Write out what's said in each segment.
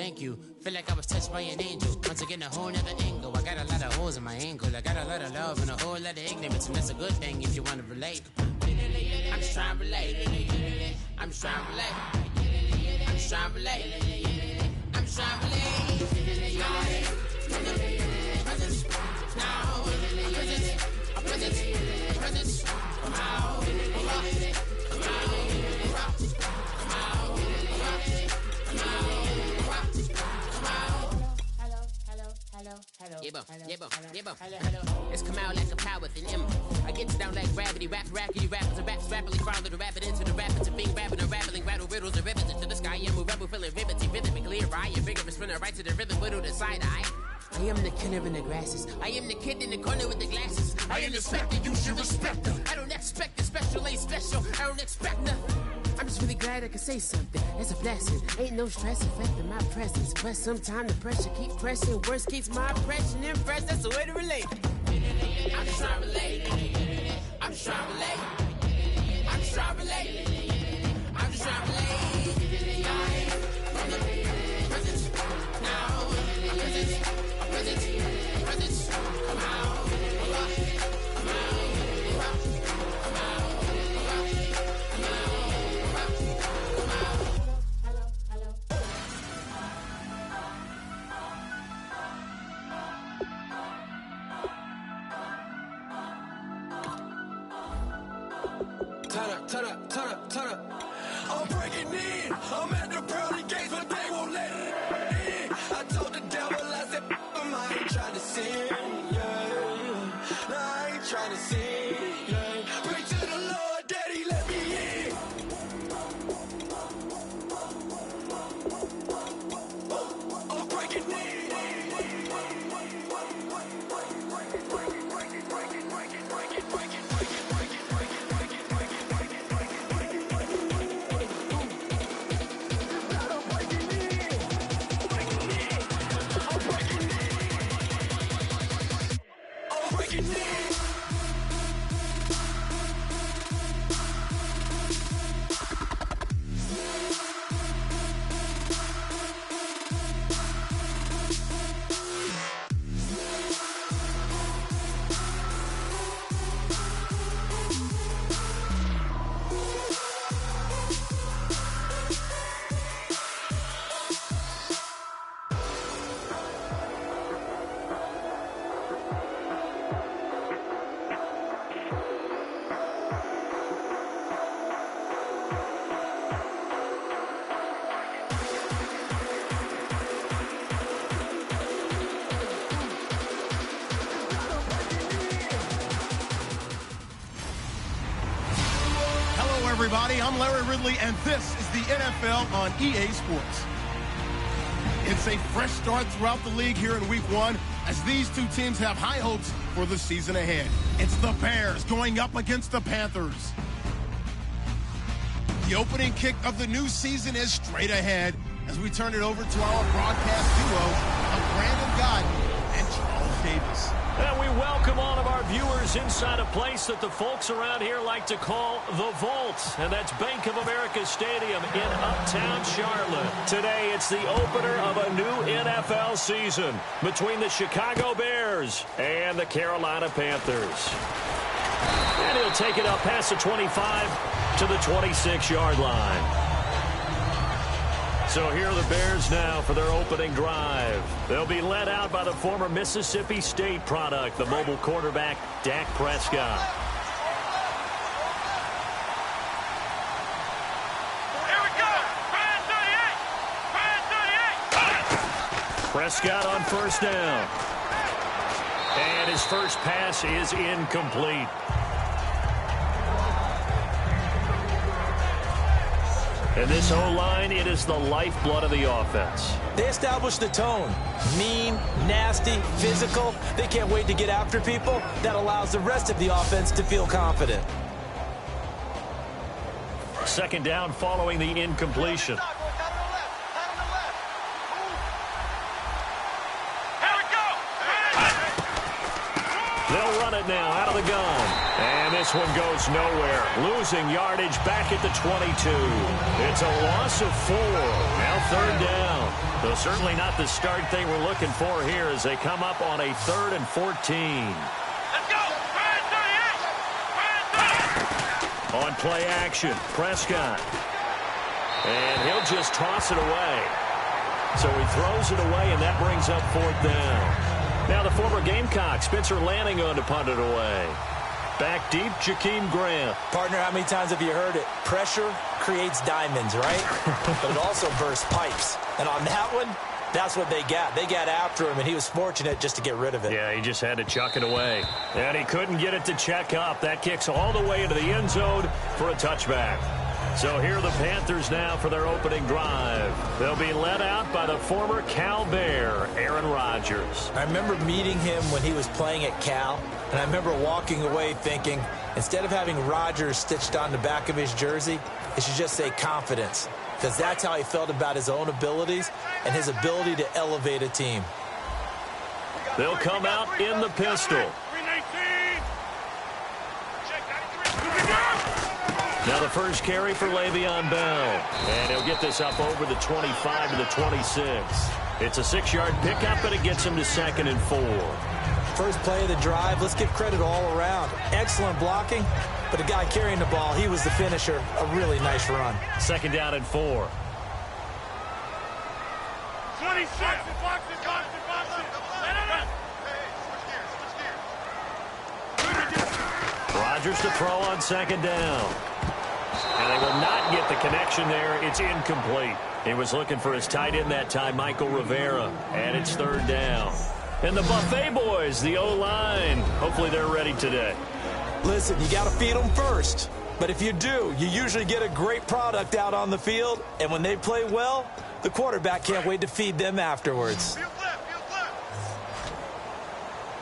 thank you. Feel like I was touched by an angel. Once again, a whole nother angle. I got a lot of holes in my ankle. I got a lot of love and a whole lot of ignorance, and that's a good thing if you want to relate. I'm just trying to relate. I'm just trying to relate. I'm just trying to relate. I'm just trying to relate. Presence. Now. Presence. Come out. Come out. It's come out like a power within him. I get down like gravity, rackety rappers and raps rapidly follow the rapid into the rapids of being rapping and rattling, rattle riddles and rivets into the sky. I'm a rebel feeling rhythmically right, a vigorous spinner right to the rhythm, widow the side eye. I am the killer in the grasses. I am the kid in the corner with the glasses. I am the specter, you should respect them. I don't expect the special, ain't special. I don't expect nothing. I'm just really glad I can say something. It's a blessing. Ain't no stress affecting my presence. But sometimes the pressure keep pressing. Worst keeps my impression impressed. That's the way to relate. I'm just trying to relate. I'm just trying to relate. I'm just trying to relate. I'm just trying to relate. Presence. Now. Presence. Come out. Turn up. I'm breaking in. I'm at the pearly gates, but they won't let it in. I told the devil, I said, I ain't trying to sin, yeah. No, I ain't trying to sin, yeah. Pray to the Lord, Daddy, let me in. I'm breaking in. Everybody, I'm Larry Ridley, and this is the NFL on EA Sports. It's a fresh start throughout the league here in Week 1 as these two teams have high hopes for the season ahead. It's the Bears going up against the Panthers. The opening kick of the new season is straight ahead as we turn it over to our broadcast duo of Brandon Godden and Charles Davis. And we welcome all of our viewers inside a place that the folks around here like to call the Vault. And that's Bank of America Stadium in Uptown Charlotte. Today, it's the opener of a new NFL season between the Chicago Bears and the Carolina Panthers. And he'll take it up past the 25 to the 26-yard line. So here are the Bears now for their opening drive. They'll be led out by the former Mississippi State product, the mobile quarterback, Dak Prescott. Here we go! Brand 38! Prescott on first down. And his first pass is incomplete. And this O-line, it is the lifeblood of the offense. They establish the tone. Mean, nasty, physical. They can't wait to get after people. That allows the rest of the offense to feel confident. Second down following the incompletion. They'll run it now out of the gun. And this one goes nowhere. Losing yardage back at the 22. It's a loss of 4. Now third down. The Certainly not the start they were looking for here as they come up on a 3rd and 14. Let's go. On play action, Prescott. And he'll just toss it away. So he throws it away, and that brings up 4th down. Now the former Gamecock, Spencer Lanning, on to punt it away. Back deep, Jakeem Grant. Partner, how many times have you heard it? Pressure creates diamonds, right? But it also bursts pipes. And on that one, that's what they got. They got after him, and he was fortunate just to get rid of it. Yeah, he just had to chuck it away. And he couldn't get it to check up. That kicks all the way into the end zone for a touchback. So here are the Panthers now for their opening drive. They'll be led out by the former Cal Bear, Aaron Rodgers. I remember meeting him when he was playing at Cal, and I remember walking away thinking, instead of having Rodgers stitched on the back of his jersey, it should just say confidence, because that's how he felt about his own abilities and his ability to elevate a team. They'll come out in the pistol. Now the first carry for Le'Veon Bell. And he'll get this up over the 25 to the 26. It's a 6-yard pickup, but it gets him to 2nd and 4. First play of the drive, let's give credit all around. Excellent blocking, but the guy carrying the ball, he was the finisher. A really nice run. 2nd down and 4. 26. Rodgers to throw on 2nd down. And they will not get the connection there. It's incomplete. He was looking for his tight end that time, Michael Rivera. And it's 3rd down. And the Buffet boys, the O-line, hopefully they're ready today. Listen, you got to feed them first. But if you do, you usually get a great product out on the field. And when they play well, the quarterback can't wait to feed them afterwards.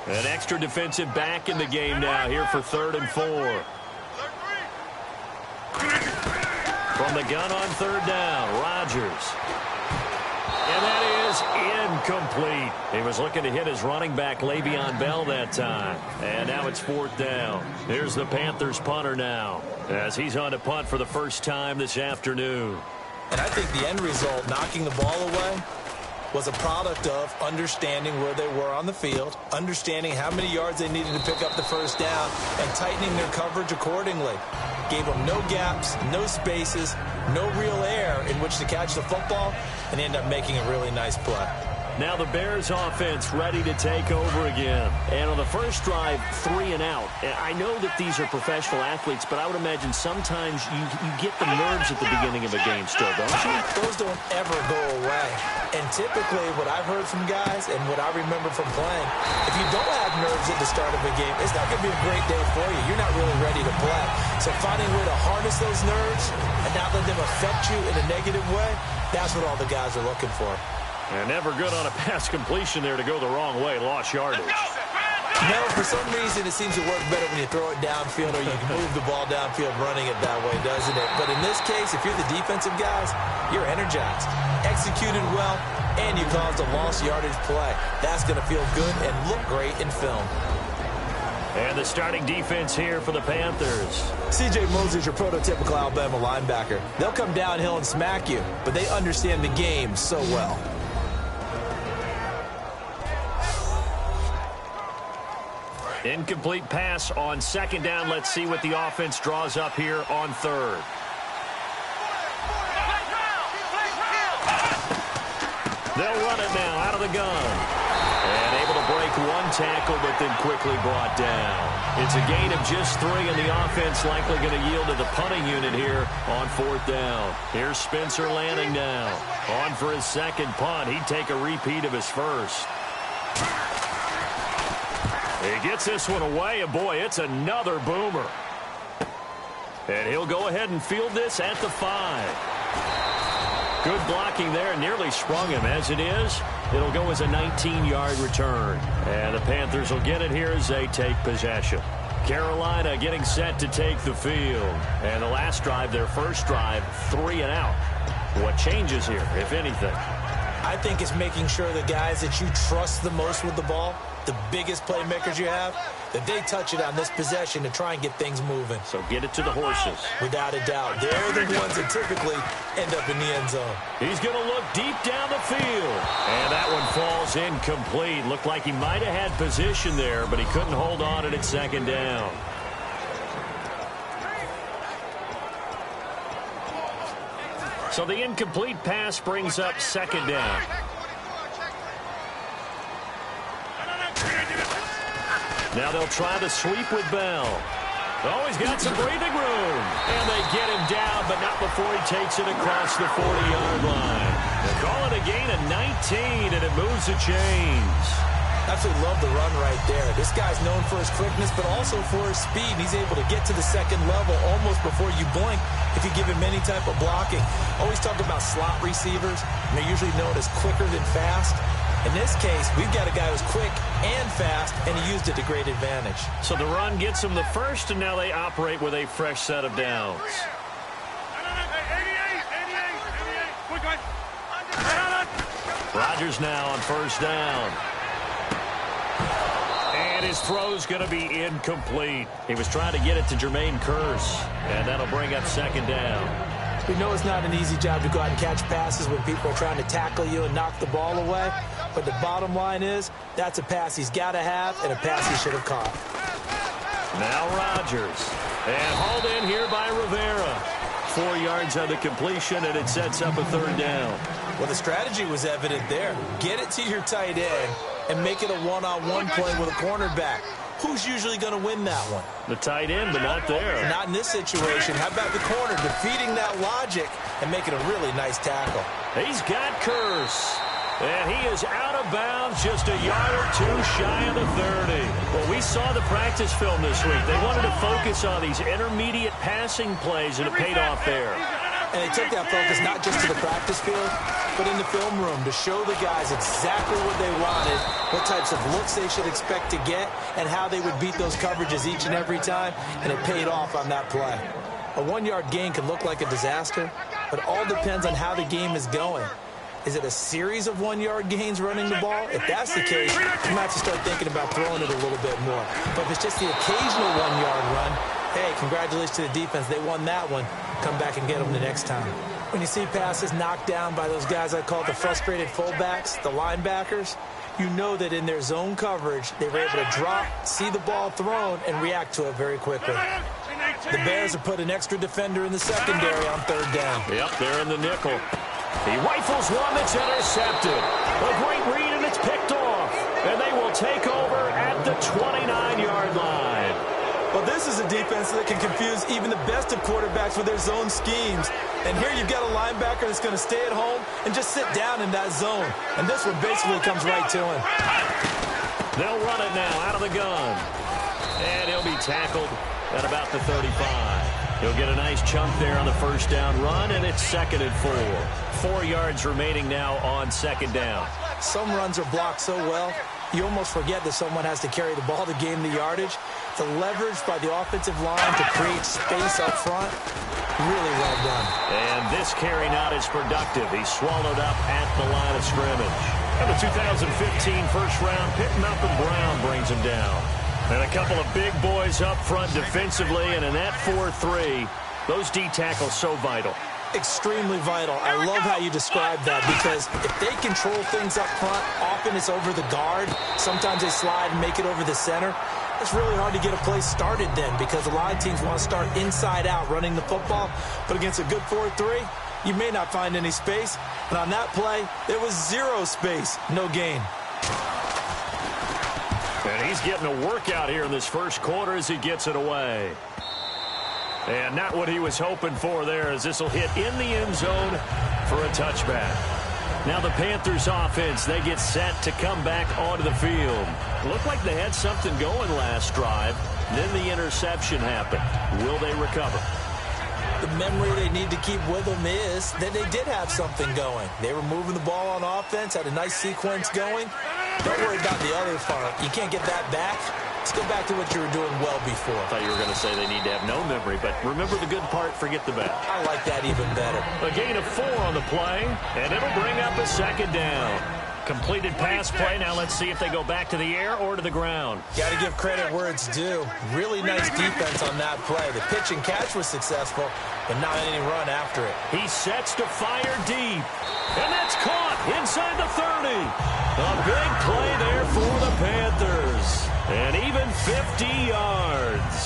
An extra defensive back in the game now here for 3rd and 4. From the gun on 3rd down, Rodgers. And that is incomplete. He was looking to hit his running back, Le'Veon Bell, that time. And now it's 4th down. Here's the Panthers punter now, as he's on to punt for the first time this afternoon. And I think the end result, knocking the ball away, was a product of understanding where they were on the field, understanding how many yards they needed to pick up the first down, and tightening their coverage accordingly. Gave them no gaps, no spaces, no real air in which to catch the football, and end up making a really nice play. Now the Bears offense ready to take over again. And on the first drive, 3 and out. I know that these are professional athletes, but I would imagine sometimes you get the nerves at the beginning of a game still, don't you? Those don't ever go away. And typically what I've heard from guys and what I remember from playing, if you don't have nerves at the start of a game, it's not going to be a great day for you. You're not really ready to play. So finding a way to harness those nerves and not let them affect you in a negative way, that's what all the guys are looking for. And never good on a pass completion there to go the wrong way. Lost yardage. No, for some reason it seems to work better when you throw it downfield or you can move the ball downfield running it that way, doesn't it? But in this case, if you're the defensive guys, you're energized, executed well, and you caused a lost yardage play. That's going to feel good and look great in film. And the starting defense here for the Panthers. C.J. Mosley's your prototypical Alabama linebacker. They'll come downhill and smack you, but they understand the game so well. Incomplete pass on 2nd down. Let's see what the offense draws up here on 3rd. They'll run it now out of the gun. And able to break one tackle, but then quickly brought down. It's a gain of just 3, and the offense likely going to yield to the punting unit here on 4th down. Here's Spencer Lanning now. On for his 2nd punt. He'd take a repeat of his first. He gets this one away, and boy, it's another boomer. And he'll go ahead and field this at the 5. Good blocking there, nearly sprung him. As it is, it'll go as a 19-yard return. And the Panthers will get it here as they take possession. Carolina getting set to take the field. And the last drive, their first drive, 3 and out. What changes here, if anything? I think it's making sure the guys that you trust the most with the ball, the biggest playmakers you have, that they touch it on this possession to try and get things moving. So get it to the horses. Without a doubt. They're the ones that typically end up in the end zone. He's going to look deep down the field. ball's incomplete. Looked like he might have had position there, but he couldn't hold on at second down. So the incomplete pass brings up second down. Now they'll try the sweep with Bell. Oh, he's got some breathing room. And they get him down, but not before he takes it across the 40-yard line. They call it a gain of 19, and it moves the chains. Absolutely love the run right there. This guy's known for his quickness, but also for his speed. He's able to get to the second level almost before you blink if you give him any type of blocking. Always talk about slot receivers, and they're usually known as quicker than fast. In this case, we've got a guy who's quick and fast, and he used it to great advantage. So the run gets him the first, and now they operate with a fresh set of downs. Rodgers now on first down. And his throw's going to be incomplete. He was trying to get it to Jermaine Kearse, and that'll bring up second down. We know it's not an easy job to go out and catch passes when people are trying to tackle you and knock the ball away. But the bottom line is, that's a pass he's got to have and a pass he should have caught. Now Rodgers. And hauled in here by Rivera. 4 yards on the completion, and it sets up a third down. Well, the strategy was evident there. Get it to your tight end and make it a one-on-one play with a cornerback. Who's usually going to win that one? The tight end, but not there. Not in this situation. How about the corner defeating that logic and making a really nice tackle? He's got Kearse. And he is out of bounds just a yard or two shy of the 30. Well, we saw the practice film this week. They wanted to focus on these intermediate passing plays, and it paid off there. And they took that focus not just to the practice field, but in the film room to show the guys exactly what they wanted, what types of looks they should expect to get, and how they would beat those coverages each and every time, and it paid off on that play. A 1-yard gain can look like a disaster, but it all depends on how the game is going. Is it a series of 1-yard gains running the ball? If that's the case, you might have to start thinking about throwing it a little bit more. But if it's just the occasional 1-yard run, hey, congratulations to the defense. They won that one. Come back and get them the next time. When you see passes knocked down by those guys I call the frustrated fullbacks, the linebackers, you know that in their zone coverage, they were able to drop, see the ball thrown, and react to it very quickly. The Bears have put an extra defender in the secondary on third down. Yep, they're in the nickel. He rifles one that's intercepted. A great read, and it's picked off. And they will take over at the 29-yard line. Well, this is a defense that can confuse even the best of quarterbacks with their zone schemes. And here you've got a linebacker that's going to stay at home and just sit down in that zone. And this one basically comes right to him. They'll run it now out of the gun. And he'll be tackled at about the 35. He'll get a nice chunk there on the first down run, and it's 2nd and 4. 4 yards remaining now on second down. Some runs are blocked so well, you almost forget that someone has to carry the ball to gain the yardage. The leverage by the offensive line to create space up front, really well done. And this carry not as productive. He's swallowed up at the line of scrimmage. And the 2015 first-round pick, Malcolm Brown, brings him down. And a couple of big boys up front defensively, and in that 4-3, those D tackles so vital. Extremely vital. I love how you describe that, because if they control things up front, often it's over the guard. Sometimes they slide and make it over the center. It's really hard to get a play started then, because a lot of teams want to start inside out running the football. But against a good 4-3, you may not find any space. And on that play, there was zero space, no gain. And he's getting a workout here in this first quarter as he gets it away. And not what he was hoping for there, as this will hit in the end zone for a touchback. Now the Panthers offense, they get set to come back onto the field. Looked like they had something going last drive. Then the interception happened. Will they recover? The memory they need to keep with them is that they did have something going. They were moving the ball on offense, had a nice sequence going. Don't worry about the other part. You can't get that back. Let's go back to what you were doing well before. I thought you were going to say they need to have no memory, but remember the good part, forget the bad. I like that even better. A gain of 4 on the play, and it'll bring up a second down. Completed pass play. Now let's see if they go back to the air or to the ground. Got to give credit where it's due. Really nice defense on that play. The pitch and catch was successful, but not any run after it. He sets to fire deep, and that's caught inside the 30. A big play there for the Panthers. And even 50 yards.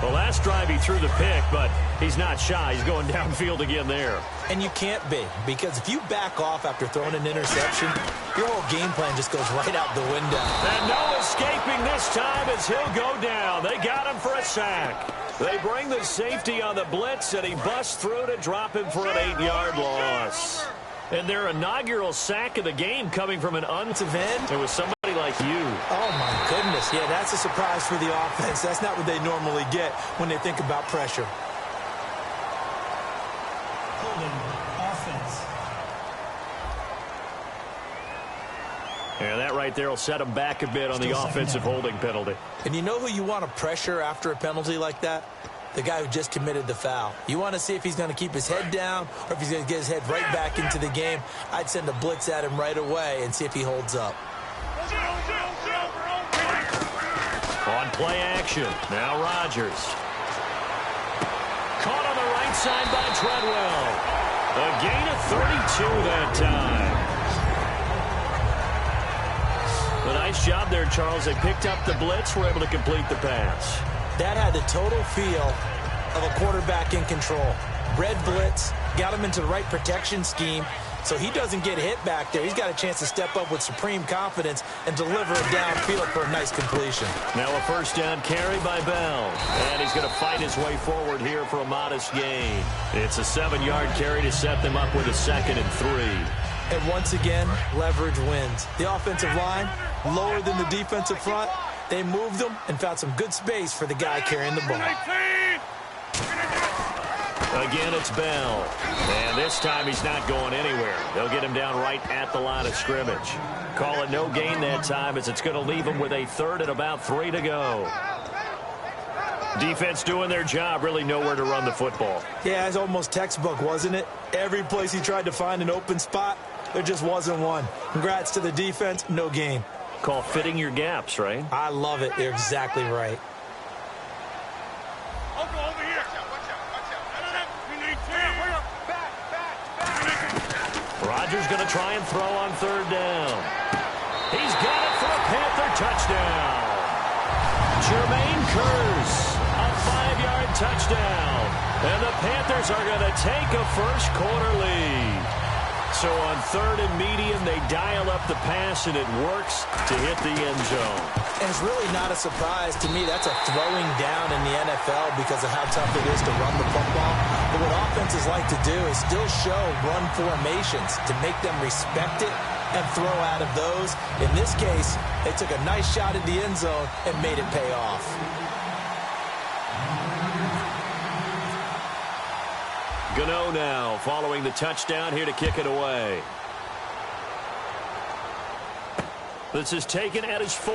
Well, last drive he threw the pick, but he's not shy. He's going downfield again there. And you can't be, because if you back off after throwing an interception, your whole game plan just goes right out the window. And no escaping this time as he'll go down. They got him for a sack. They bring the safety on the blitz, and he busts through to drop him for an 8-yard loss. And their inaugural sack of the game coming from an unsive end. It was somebody like you. Oh, my goodness. Yeah, that's a surprise for the offense. That's not what they normally get when they think about pressure. Offense. Yeah, that right there will set him back a bit on the offensive holding penalty. And you know who you want to pressure after a penalty like that? The guy who just committed the foul. You want to see if he's going to keep his head down or if he's going to get his head right back into the game. I'd send a blitz at him right away and see if he holds up. On play action, now Rodgers. Caught on the right side by Treadwell. A gain of 32 that time. A nice job there, Charles. They picked up the blitz, were able to complete the pass. That had the total feel of a quarterback in control. Red blitz, got him into the right protection scheme, so he doesn't get hit back there. He's got a chance to step up with supreme confidence and deliver it downfield for a nice completion. Now a first down carry by Bell. And he's going to fight his way forward here for a modest gain. It's a 7-yard carry to set them up with a 2nd and 3. And once again, leverage wins. The offensive line, lower than the defensive front. They moved them and found some good space for the guy carrying the ball. Again, it's Bell. And this time he's not going anywhere. They'll get him down right at the line of scrimmage. Call it no gain that time as it's going to leave him with a 3rd and about 3 to go. Defense doing their job, really nowhere to run the football. Yeah, it's almost textbook, wasn't it? Every place he tried to find an open spot, there just wasn't one. Congrats to the defense, no gain. Call fitting your gaps, right? I love it. You're exactly right. Rodgers going to try and throw on 3rd down. He's got it for a Panther touchdown. Jermaine Kearse, a 5-yard touchdown. And the Panthers are going to take a first-quarter lead. So on 3rd and medium, they dial up the pass, and it works to hit the end zone. And it's really not a surprise to me. That's a throwing down in the NFL because of how tough it is to run the football. But what offenses like to do is still show run formations to make them respect it and throw out of those. In this case, they took a nice shot at the end zone and made it pay off. Gano now following the touchdown here to kick it away. This is taken at his 4.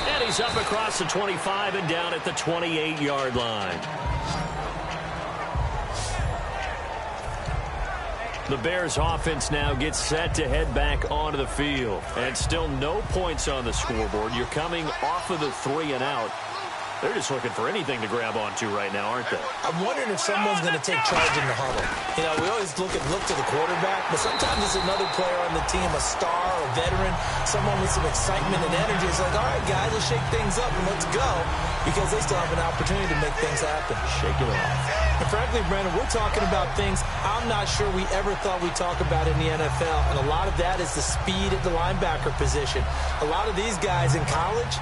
And he's up across the 25 and down at the 28-yard line. The Bears offense now gets set to head back onto the field. And still no points on the scoreboard. You're coming off of the 3 and out. They're just looking for anything to grab onto right now, aren't they? I'm wondering if someone's going to take charge in the huddle. You know, we always look to the quarterback, but sometimes it's another player on the team, a star, a veteran, someone with some excitement and energy. It's like, all right, guys, let's shake things up and let's go, because they still have an opportunity to make things happen. Shake it off. And frankly, Brandon, we're talking about things I'm not sure we ever thought we'd talk about in the NFL, and a lot of that is the speed at the linebacker position. A lot of these guys in college,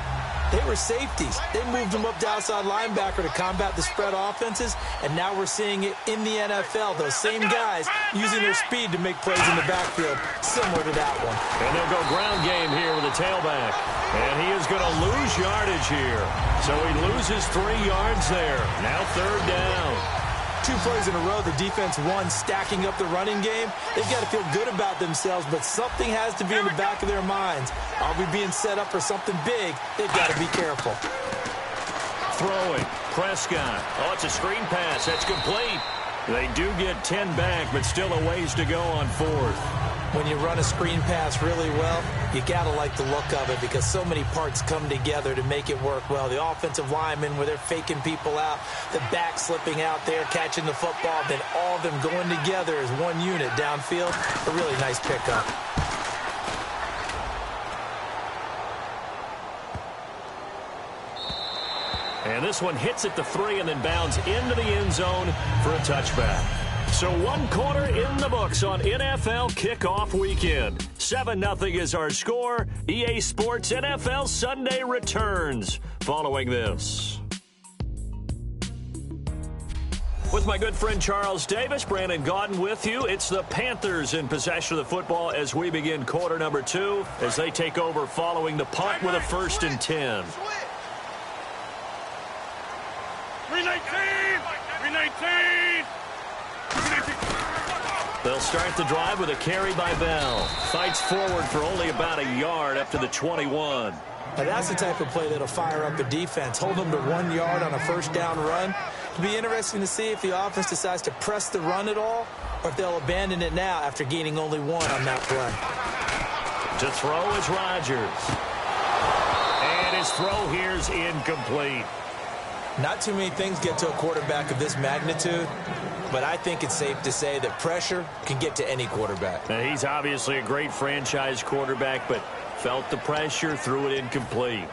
they were safeties. They moved them up to outside linebacker to combat the spread offenses, and now we're seeing it in the NFL. Those same guys using their speed to make plays in the backfield, similar to that one. And they'll go ground game here with a tailback. And he is going to lose yardage here. So he loses 3 yards there. Now 3rd down. 2 plays in a row, the defense won, stacking up the running game. They've got to feel good about themselves, but something has to be in the back of their minds. Are we being set up for something big? They've got to be careful. Throwing. Prescott. Oh, it's a screen pass. That's complete. They do get 10 back, but still a ways to go on 4th. When you run a screen pass really well, you got to like the look of it because so many parts come together to make it work well. The offensive linemen, where they're faking people out, the back slipping out there, catching the football, then all of them going together as one unit downfield. A really nice pickup. And this one hits at the 3 and then bounds into the end zone for a touchback. So 1 quarter in the books on NFL kickoff weekend. 7-0 is our score. EA Sports NFL Sunday returns following this. With my good friend Charles Davis, Brandon Gaudin with you. It's the Panthers in possession of the football as we begin quarter number 2 as they take over following the punt with a 1st and 10. 319! They'll start the drive with a carry by Bell. Fights forward for only about a yard up to the 21. Now that's the type of play that'll fire up a defense. Hold them to 1 yard on a 1st down run. It'll be interesting to see if the offense decides to press the run at all or if they'll abandon it now after gaining only 1 on that play. To throw is Rodgers. And his throw here's incomplete. Not too many things get to a quarterback of this magnitude, but I think it's safe to say that pressure can get to any quarterback. Now, he's obviously a great franchise quarterback, but felt the pressure, threw it incomplete.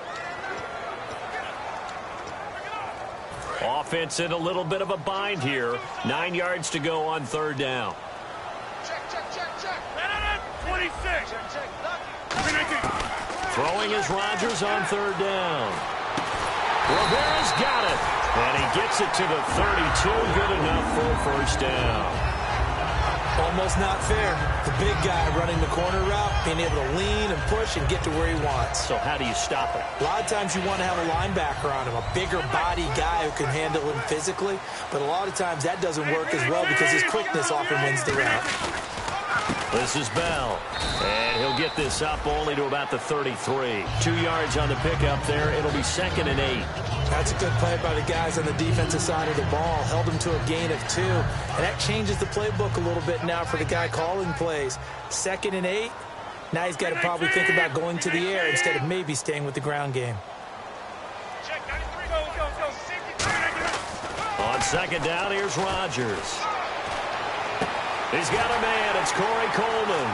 Offense in a little bit of a bind here. 9 yards to go on 3rd down. Check. 26. Throwing is Rodgers on 3rd down. Rivera's got it, and he gets it to the 32. Good enough for a 1st down. Almost not fair. The big guy running the corner route, being able to lean and push and get to where he wants. So how do you stop it? A lot of times you want to have a linebacker on him, a bigger body guy who can handle him physically, but a lot of times that doesn't work as well because his quickness often wins the route. This is Bell, and he'll get this up only to about the 33. 2 yards on the pickup there. It'll be 2nd and 8. That's a good play by the guys on the defensive side of the ball. Held him to a gain of 2, and that changes the playbook a little bit now for the guy calling plays. 2nd and 8. Now he's got to probably think about going to the air instead of maybe staying with the ground game. Check 93. Go. On 2nd down, here's Rodgers. He's got a man. It's Corey Coleman.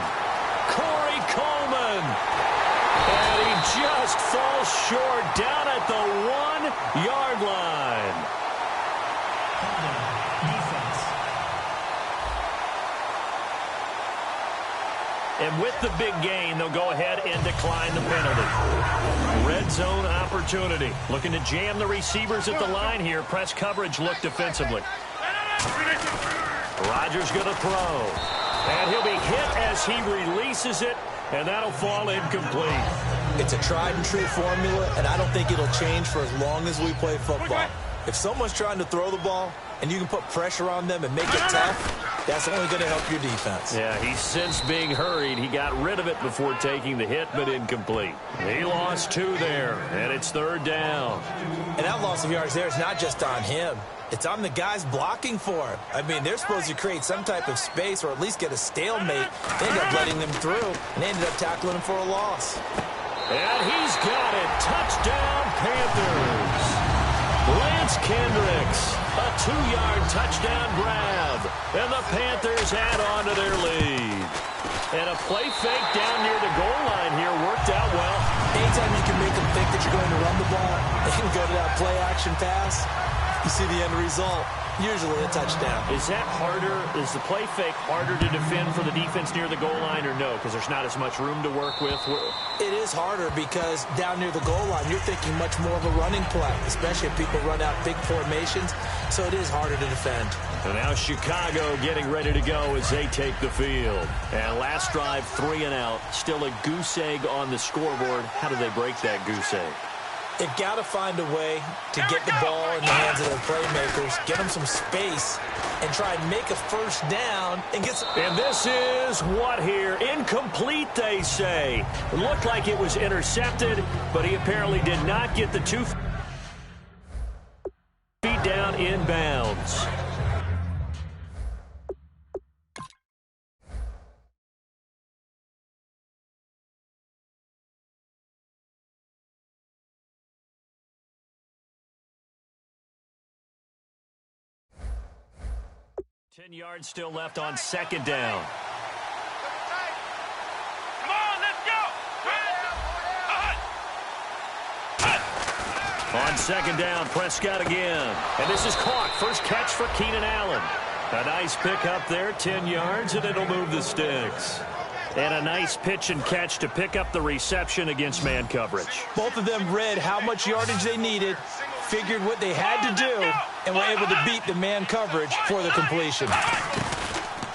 And he just falls short down at the 1-yard line. And with the big gain, they'll go ahead and decline the penalty. Red zone opportunity. Looking to jam the receivers at the line here. Press coverage look defensively. Rodgers going to throw. And he'll be hit as he releases it, and that'll fall incomplete. It's a tried-and-true formula, and I don't think it'll change for as long as we play football. If someone's trying to throw the ball and you can put pressure on them and make it tough, that's only going to help your defense. Yeah, he's since being hurried. He got rid of it before taking the hit, but incomplete. He lost 2 there, and it's 3rd down. And that loss of yards there is not just on him. It's on the guys blocking for him. I mean, they're supposed to create some type of space or at least get a stalemate. They end up letting them through, and they ended up tackling him for a loss. And he's got it. Touchdown, Panthers. Lance Kendricks, a 2-yard touchdown grab. And the Panthers add on to their lead. And a play fake down near the goal line here worked out well. Anytime you can make them think that you're going to run the ball and go to that play-action pass, you see the end result, usually a touchdown. Is that harder? Is the play fake harder to defend for the defense near the goal line or no? Because there's not as much room to work with? It is harder because down near the goal line, you're thinking much more of a running play, especially if people run out big formations, so it is harder to defend. And now Chicago getting ready to go as they take the field. And last drive, 3 and out. Still a goose egg on the scoreboard. How do they break that goose egg? They've got to find a way to get the ball in the hands of their playmakers, get them some space, and try and make a 1st down and get some... And this is what here? Incomplete, they say. It looked like it was intercepted, but he apparently did not get the 2 feet down inbounds. 10 yards still left on second down. Come on, let's go. On second down, Prescott again. And this is caught. First catch for Keenan Allen. A nice pick up there, 10 yards, and it'll move the sticks. And a nice pitch and catch to pick up the reception against man coverage. Both of them read how much yardage they needed, figured what they had to do, and were able to beat the man coverage for the completion.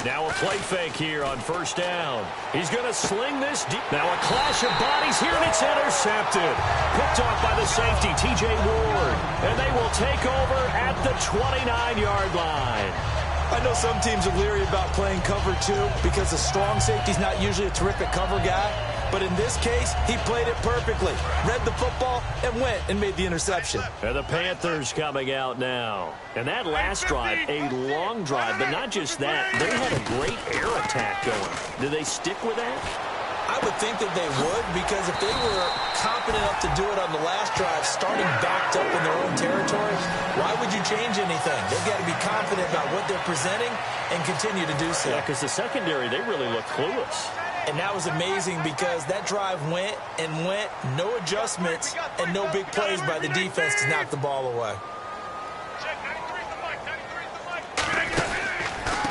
Now a play fake here on first down. He's going to sling this deep. Now a clash of bodies here, and it's intercepted. Picked off by the safety, T.J. Ward. And they will take over at the 29-yard line. I know some teams are leery about playing cover two because the strong safety's not usually a terrific cover guy. But in this case, he played it perfectly. Read the football and went and made the interception. And the Panthers coming out now. And that last drive, a long drive, but not just that. They had a great air attack going. Do they stick with that? I would think that they would, because if they were confident enough to do it on the last drive, starting backed up in their own territory, why would you change anything? They've got to be confident about what they're presenting and continue to do so. Yeah, because the secondary, they really looked clueless. And that was amazing because that drive went and went, no adjustments, and no big plays by the defense to knock the ball away.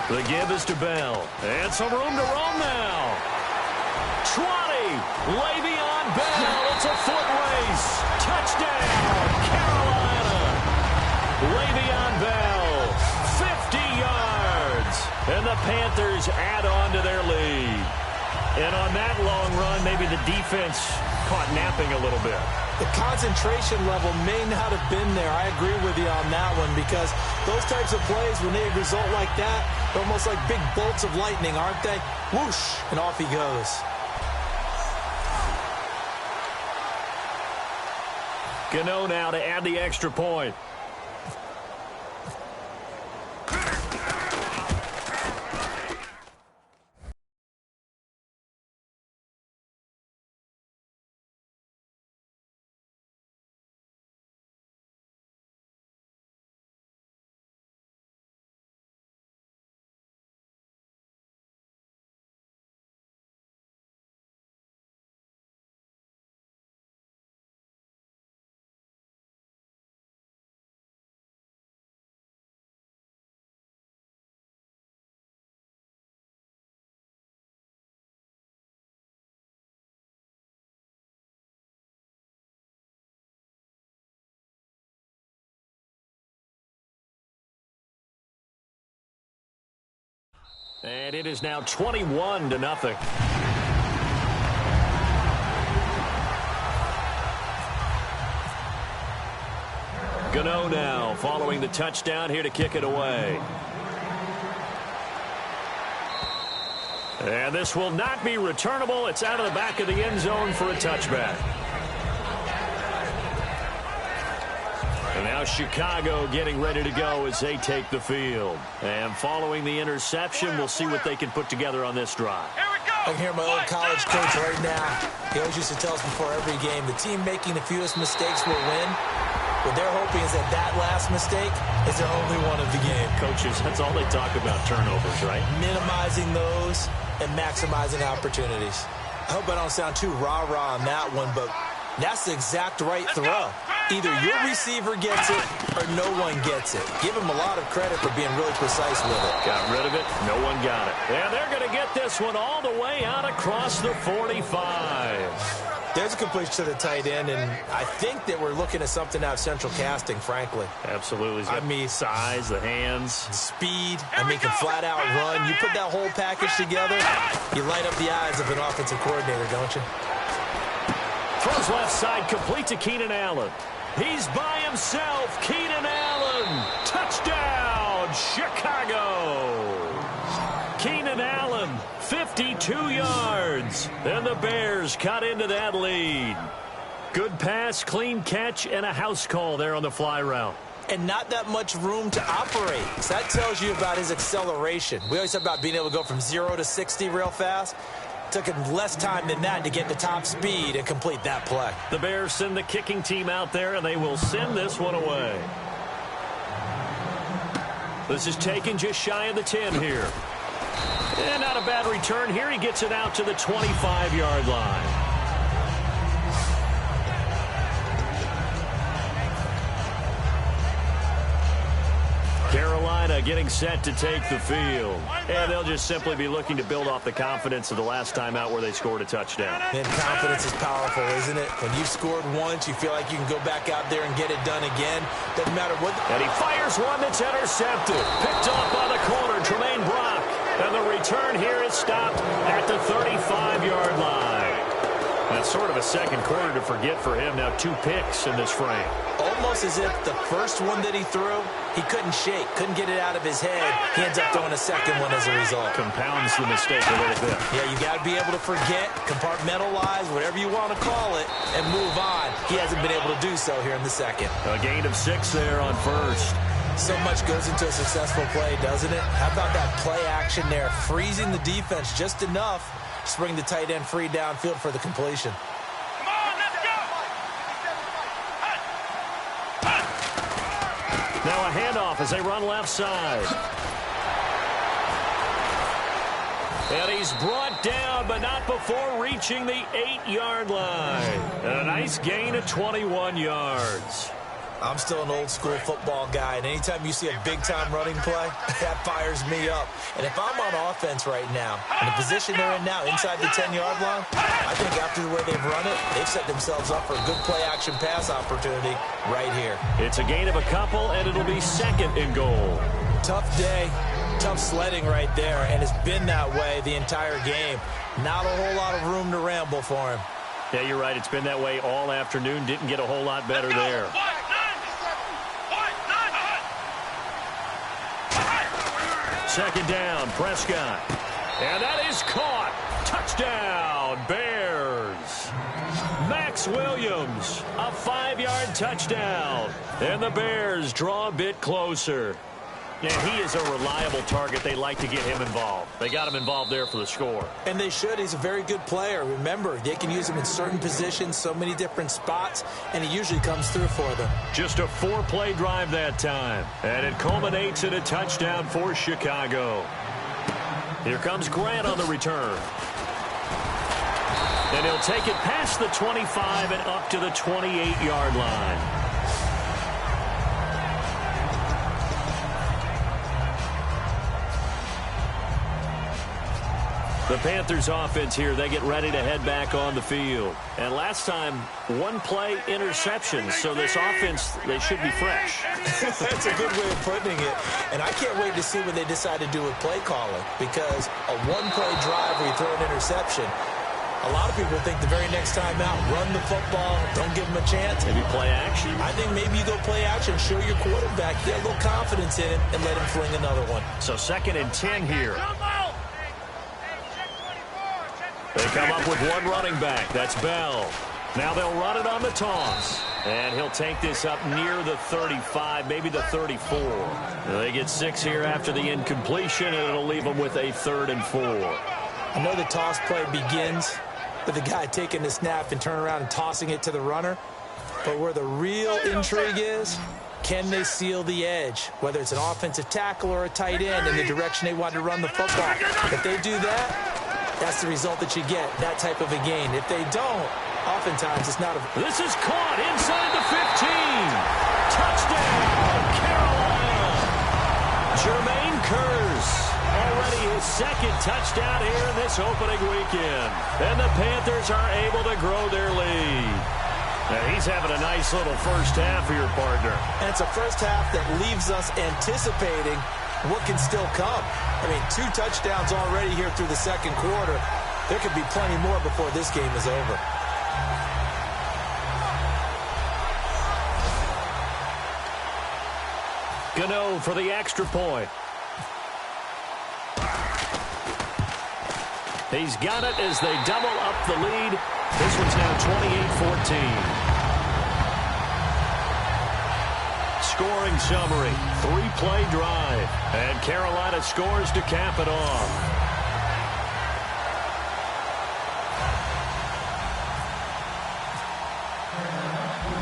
The give is to Bell. And some room to roam now. 20. Le'Veon Bell. It's a foot race. Touchdown, Carolina. Le'Veon Bell, 50 yards. And the Panthers add on to their lead. And on that long run, maybe the defense caught napping a little bit. The concentration level may not have been there. I agree with you on that one, because those types of plays, when they result like that, they're almost like big bolts of lightning, aren't they? Whoosh, and off he goes. Gano now to add the extra point. And it is now 21-0. Gano now following the touchdown here to kick it away. And this will not be returnable. It's out of the back of the end zone for a touchback. And now Chicago getting ready to go as they take the field. And following the interception, we'll see what they can put together on this drive. I can hear my old college coach right now. He always used to tell us before every game, the team making the fewest mistakes will win. What they're hoping is that that last mistake is their only one of the game. Coaches, that's all they talk about, turnovers, right? Minimizing those and maximizing opportunities. I hope I don't sound too rah-rah on that one, but that's the exact right throw. Either your receiver gets it or no one gets it. Give him a lot of credit for being really precise with it. Got rid of it. No one got it. And they're going to get this one all the way out across the 45. There's a completion to the tight end, and I think that we're looking at something out of central casting, frankly. Absolutely. I mean, size, the hands. Speed. I mean, can flat out run. You put that whole package together, you light up the eyes of an offensive coordinator, don't you? Throws left side, complete to Keenan Allen. He's by himself. Keenan Allen. Touchdown, Chicago. Keenan Allen, 52 yards. And the Bears cut into that lead. Good pass, clean catch, and a house call there on the fly route. And not that much room to operate. So that tells you about his acceleration. We always talk about being able to go from 0 to 60 real fast. Took him less time than that to get to top speed and complete that play. The Bears send the kicking team out there, and they will send this one away. This is taken just shy of the 10 here. And not a bad return here. He gets it out to the 25-yard line. Carolina getting set to take the field. And they'll just simply be looking to build off the confidence of the last time out where they scored a touchdown. And confidence is powerful, isn't it? When you've scored once, you feel like you can go back out there and get it done again. Doesn't matter what. And he fires one that's intercepted. Picked off by the corner, Tremaine Brock. And the return here is stopped at the 35-yard line. That's sort of a second quarter to forget for him. Now 2 picks in this frame. Almost as if the first one that he threw, he couldn't shake, couldn't get it out of his head. He ends up throwing a second one as a result. Compounds the mistake a little bit. Yeah, you got to be able to forget, compartmentalize, whatever you want to call it, and move on. He hasn't been able to do so here in the second. A gain of 6 there on first. So much goes into a successful play, doesn't it? How about that play action there, freezing the defense just enough to bring the tight end free downfield for the completion. Come on, let's go! Now a handoff as they run left side. And he's brought down, but not before reaching the 8-yard line. And a nice gain of 21 yards. I'm still an old-school football guy, and anytime you see a big-time running play, that fires me up. And if I'm on offense right now, in the position they're in now, inside the 10-yard line, I think after the way they've run it, they've set themselves up for a good play-action pass opportunity right here. It's a gain of a couple, and it'll be 2nd and goal. Tough day, tough sledding right there, and it's been that way the entire game. Not a whole lot of room to ramble for him. Yeah, you're right. It's been that way all afternoon. Didn't get a whole lot better there. Second down, Prescott. And that is caught. Touchdown, Bears. Max Williams, a 5-yard touchdown. And the Bears draw a bit closer. Yeah, he is a reliable target. They like to get him involved. They got him involved there for the score. And they should. He's a very good player. Remember, they can use him in certain positions, so many different spots, and he usually comes through for them. Just a 4-play drive that time. And it culminates in a touchdown for Chicago. Here comes Grant on the return. And he'll take it past the 25 and up to the 28-yard line. The Panthers offense here, they get ready to head back on the field. And last time, 1-play interception. So this offense, they should be fresh. That's a good way of putting it. And I can't wait to see what they decide to do with play calling. Because a 1-play drive where you throw an interception, a lot of people think the very next time out, run the football, don't give them a chance. Maybe play action. I think maybe you go play action, show your quarterback, get a little confidence in it, and let him fling another one. So 2nd and 10 here. They come up with 1 running back. That's Bell. Now they'll run it on the toss. And he'll take this up near the 35, maybe the 34. They get 6 here after the incompletion, and it'll leave them with a 3rd and 4. I know the toss play begins with the guy taking the snap and turning around and tossing it to the runner. But where the real intrigue is, can they seal the edge? Whether it's an offensive tackle or a tight end in the direction they want to run the football. If they do that, that's the result that you get, that type of a gain. If they don't, oftentimes it's not a... This is caught inside the 15. Touchdown, Carolina. Jermaine Kearse, already his 2nd touchdown here in this opening weekend. And the Panthers are able to grow their lead. Now he's having a nice little first half for your partner. And it's a first half that leaves us anticipating what can still come. I mean, 2 touchdowns already here through the 2nd quarter. There could be plenty more before this game is over. Gano for the extra point. He's got it as they double up the lead. This one's now 28-14. Scoring summary, 3-play drive. And Carolina scores to cap it off.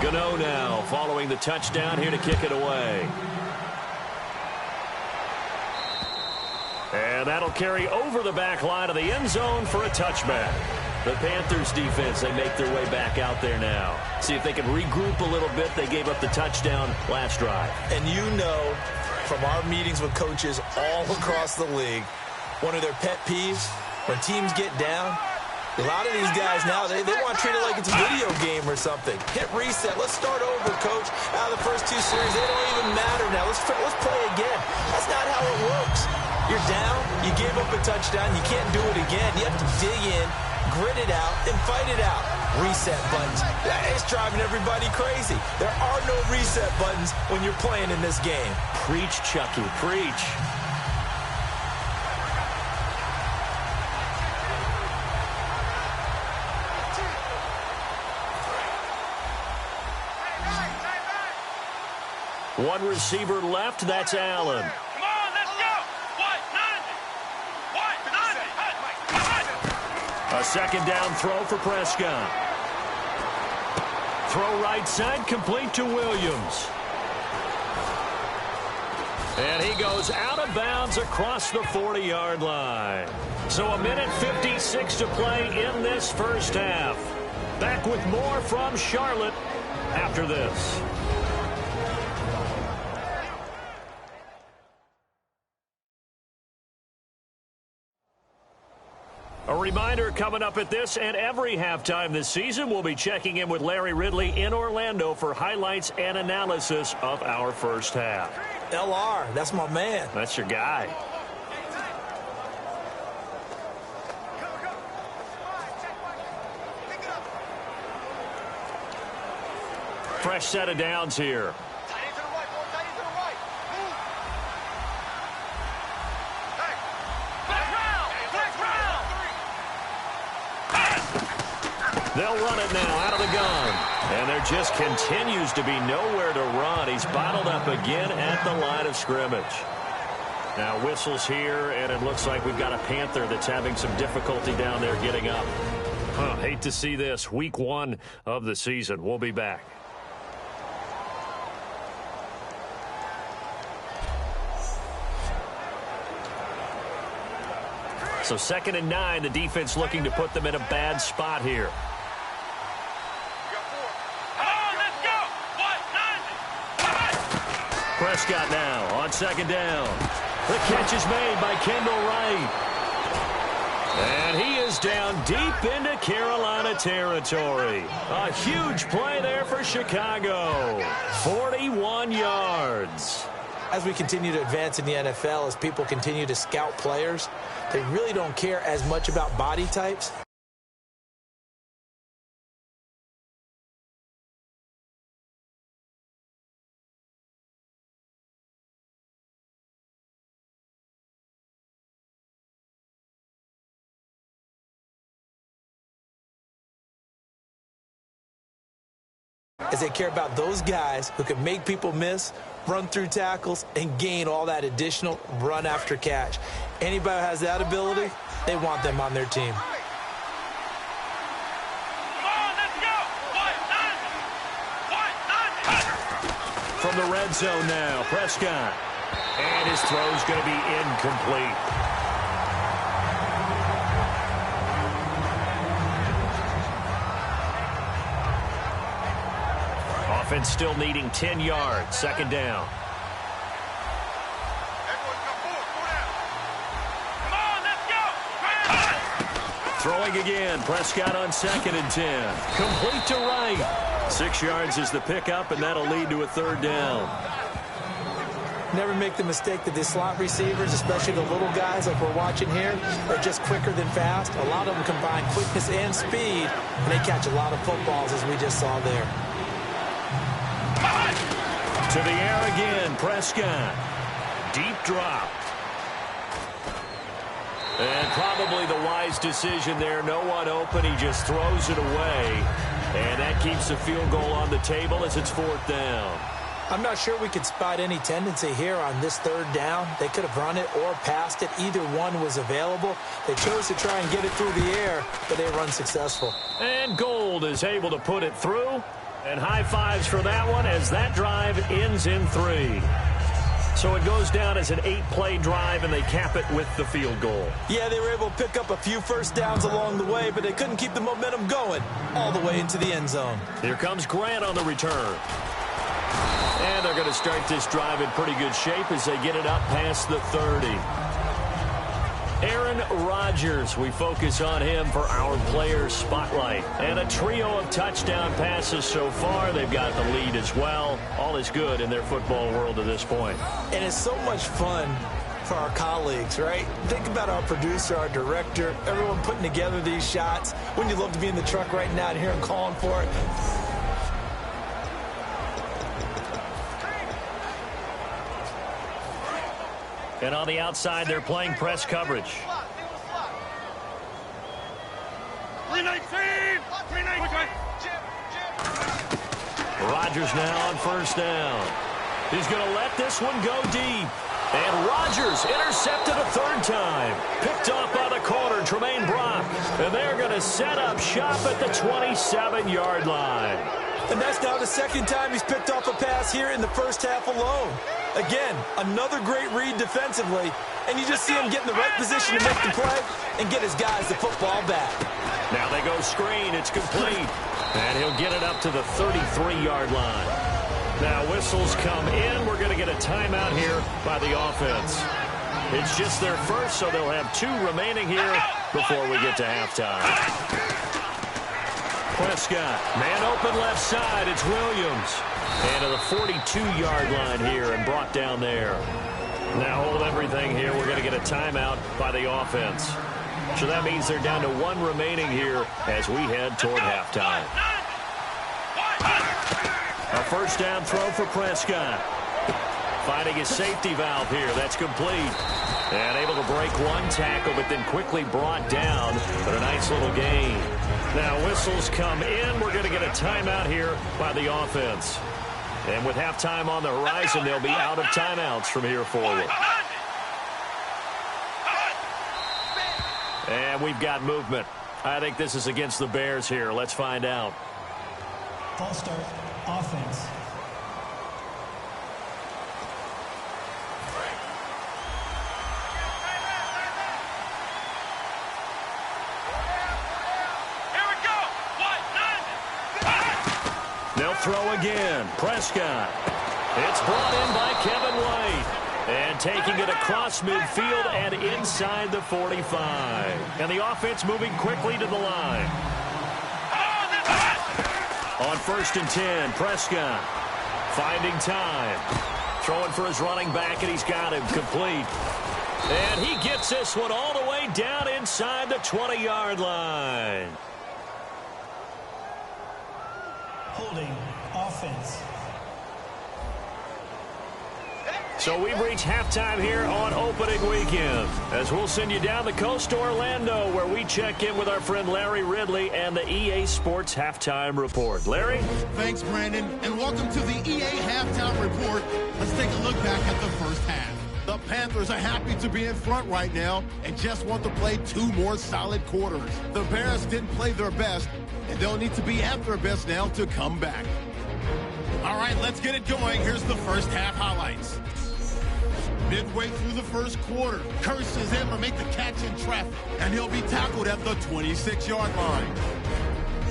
Gano now following the touchdown here to kick it away. And that'll carry over the back line of the end zone for a touchback. The Panthers defense, they make their way back out there now. See if they can regroup a little bit. They gave up the touchdown last drive. And you know from our meetings with coaches all across the league, one of their pet peeves, when teams get down, a lot of these guys now, they want to treat it like it's a video game or something. Hit reset. Let's start over, coach. Out of the first 2 series, they don't even matter now. Let's play again. That's not how it works. You're down. You gave up a touchdown. You can't do it again. You have to dig in, grit it out, and fight it out. Reset buttons. It's driving everybody crazy. There are no reset buttons when you're playing in this game. Preach, Chucky. Preach. One receiver left. That's Allen. Come on, let's go. What? 90. A second down throw for Prescott. Throw right side, complete to Williams. And he goes out of bounds across the 40-yard line. So a minute 56 to play in this first half. Back with more from Charlotte after this. A reminder coming up at this and every halftime this season, we'll be checking in with Larry Ridley in Orlando for highlights and analysis of our first half. LR, that's my man. That's your guy. Fresh set of downs here. They'll run it now out of the gun. And there just continues to be nowhere to run. He's bottled up again at the line of scrimmage. Now whistles here, and it looks like we've got a Panther that's having some difficulty down there getting up. Hate to see this. Week 1 of the season. We'll be back. So 2nd and 9, the defense looking to put them in a bad spot here. Prescott now on 2nd down. The catch is made by Kendall Wright. And he is down deep into Carolina territory. A huge play there for Chicago. 41 yards. As we continue to advance in the NFL, as people continue to scout players, they really don't care as much about body types. As they care about those guys who can make people miss, run through tackles, and gain all that additional run after catch. Anybody who has that ability, they want them on their team. From the red zone now, Prescott. And his throw's going to be incomplete. Offense still needing 10 yards. 2nd down. Throwing again. Prescott on 2nd and 10. Complete to Wright. 6 yards is the pickup, and that'll lead to a 3rd down. Never make the mistake that the slot receivers, especially the little guys like we're watching here, are just quicker than fast. A lot of them combine quickness and speed, and they catch a lot of footballs, as we just saw there. To the air again, Prescott. Deep drop. And probably the wise decision there. No one open. He just throws it away. And that keeps the field goal on the table as it's 4th down. I'm not sure we could spot any tendency here on this 3rd down. They could have run it or passed it. Either one was available. They chose to try and get it through the air, but they were unsuccessful. And Gold is able to put it through. And high fives for that one as that drive ends in 3. So it goes down as an 8-play drive, and they cap it with the field goal. Yeah, they were able to pick up a few first downs along the way, but they couldn't keep the momentum going all the way into the end zone. Here comes Grant on the return. And they're going to start this drive in pretty good shape as they get it up past the 30. Aaron Rodgers, we focus on him for our Players Spotlight. And a trio of touchdown passes so far. They've got the lead as well. All is good in their football world at this point. And it's so much fun for our colleagues, right? Think about our producer, our director, everyone putting together these shots. Wouldn't you love to be in the truck right now and hear him calling for it? And on the outside, they're playing press coverage. 319! 319! Rodgers now on first down. He's going to let this one go deep. And Rodgers intercepted a third time. Picked off by the corner, Tremaine Brock. And they're going to set up shop at the 27-yard line. And that's now the second time he's picked off a pass here in the first half alone. Again, another great read defensively, and you just see him get in the right position to make the play and get his guys the football back. Now they go screen. It's complete. And he'll get it up to the 33-yard line. Now whistles come in. We're going to get a timeout here by the offense. It's just their first, so they'll have 2 remaining here before we get to halftime. Prescott, man open left side. It's Williams. And to the 42-yard line here and brought down there. Now hold everything here. We're going to get a timeout by the offense. So that means they're down to 1 remaining here as we head toward halftime. A first down throw for Prescott. Finding his safety valve here. That's complete. And able to break 1 tackle, but then quickly brought down. But a nice little gain. Now whistles come in. We're going to get a timeout here by the offense. And with halftime on the horizon, they'll be out of timeouts from here forward. And we've got movement. I think this is against the Bears here. Let's find out. False start, offense. They'll throw again. Prescott. It's brought in by Kevin White. And taking it across midfield and inside the 45. And the offense moving quickly to the line. On 1st and 10, Prescott finding time. Throwing for his running back, and he's got him complete. And he gets this one all the way down inside the 20-yard line. Holding offense. So we've reached halftime here on opening weekend, as we'll send you down the coast to Orlando, where we check in with our friend Larry Ridley and the EA Sports Halftime Report. Larry? Thanks, Brandon, and welcome to the EA Halftime Report. Let's take a look back at the first half. The Panthers are happy to be in front right now and just want to play 2 more solid quarters. The Bears didn't play their best, and they'll need to be at their best now to come back. All right, let's get it going. Here's the first half highlights. Midway through the first quarter, Curse is able to make the catch in traffic, and he'll be tackled at the 26-yard line.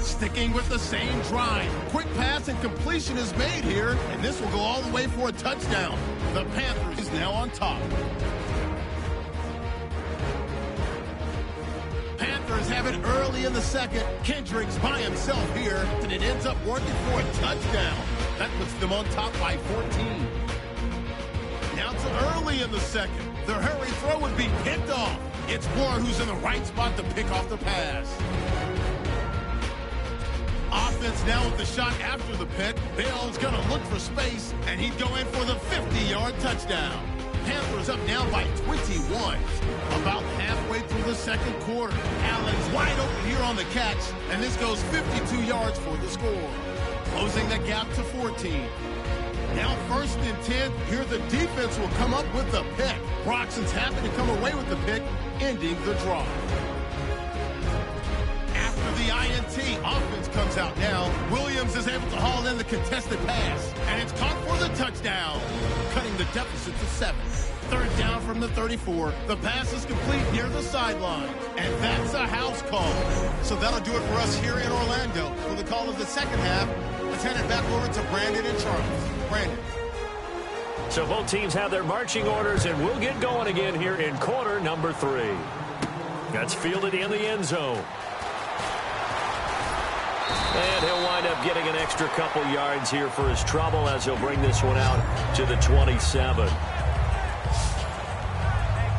Sticking with the same drive, quick pass and completion is made here, and this will go all the way for a touchdown. The Panthers is now on top. Panthers have it early in the second. Kendricks by himself here, and it ends up working for a touchdown. That puts them on top by 14. Now to early in the second. The hurry throw would be picked off. It's Ward who's in the right spot to pick off the pass. Offense now with the shot after the pick. Bell's going to look for space, and he'd go in for the 50-yard touchdown. Panthers up now by 21. About halfway through the second quarter. Allen's wide open here on the catch, and this goes 52 yards for the score. Closing the gap to 14. Now 1st and 10. Here the defense will come up with the pick. Broxton's happy to come away with the pick, ending the drive. After the INT, offense comes out now. Williams is able to haul in the contested pass, and it's caught for the touchdown. Cutting the deficit to 7. Third down from the 34. The pass is complete near the sideline. And that's a house call. So that'll do it for us here in Orlando. For the call of the second half, let's hand it back over to Brandon and Charles. Brandon. So both teams have their marching orders, and we'll get going again here in quarter number 3. That's fielded in the end zone. And he'll wind up getting an extra couple yards here for his trouble as he'll bring this one out to the 27.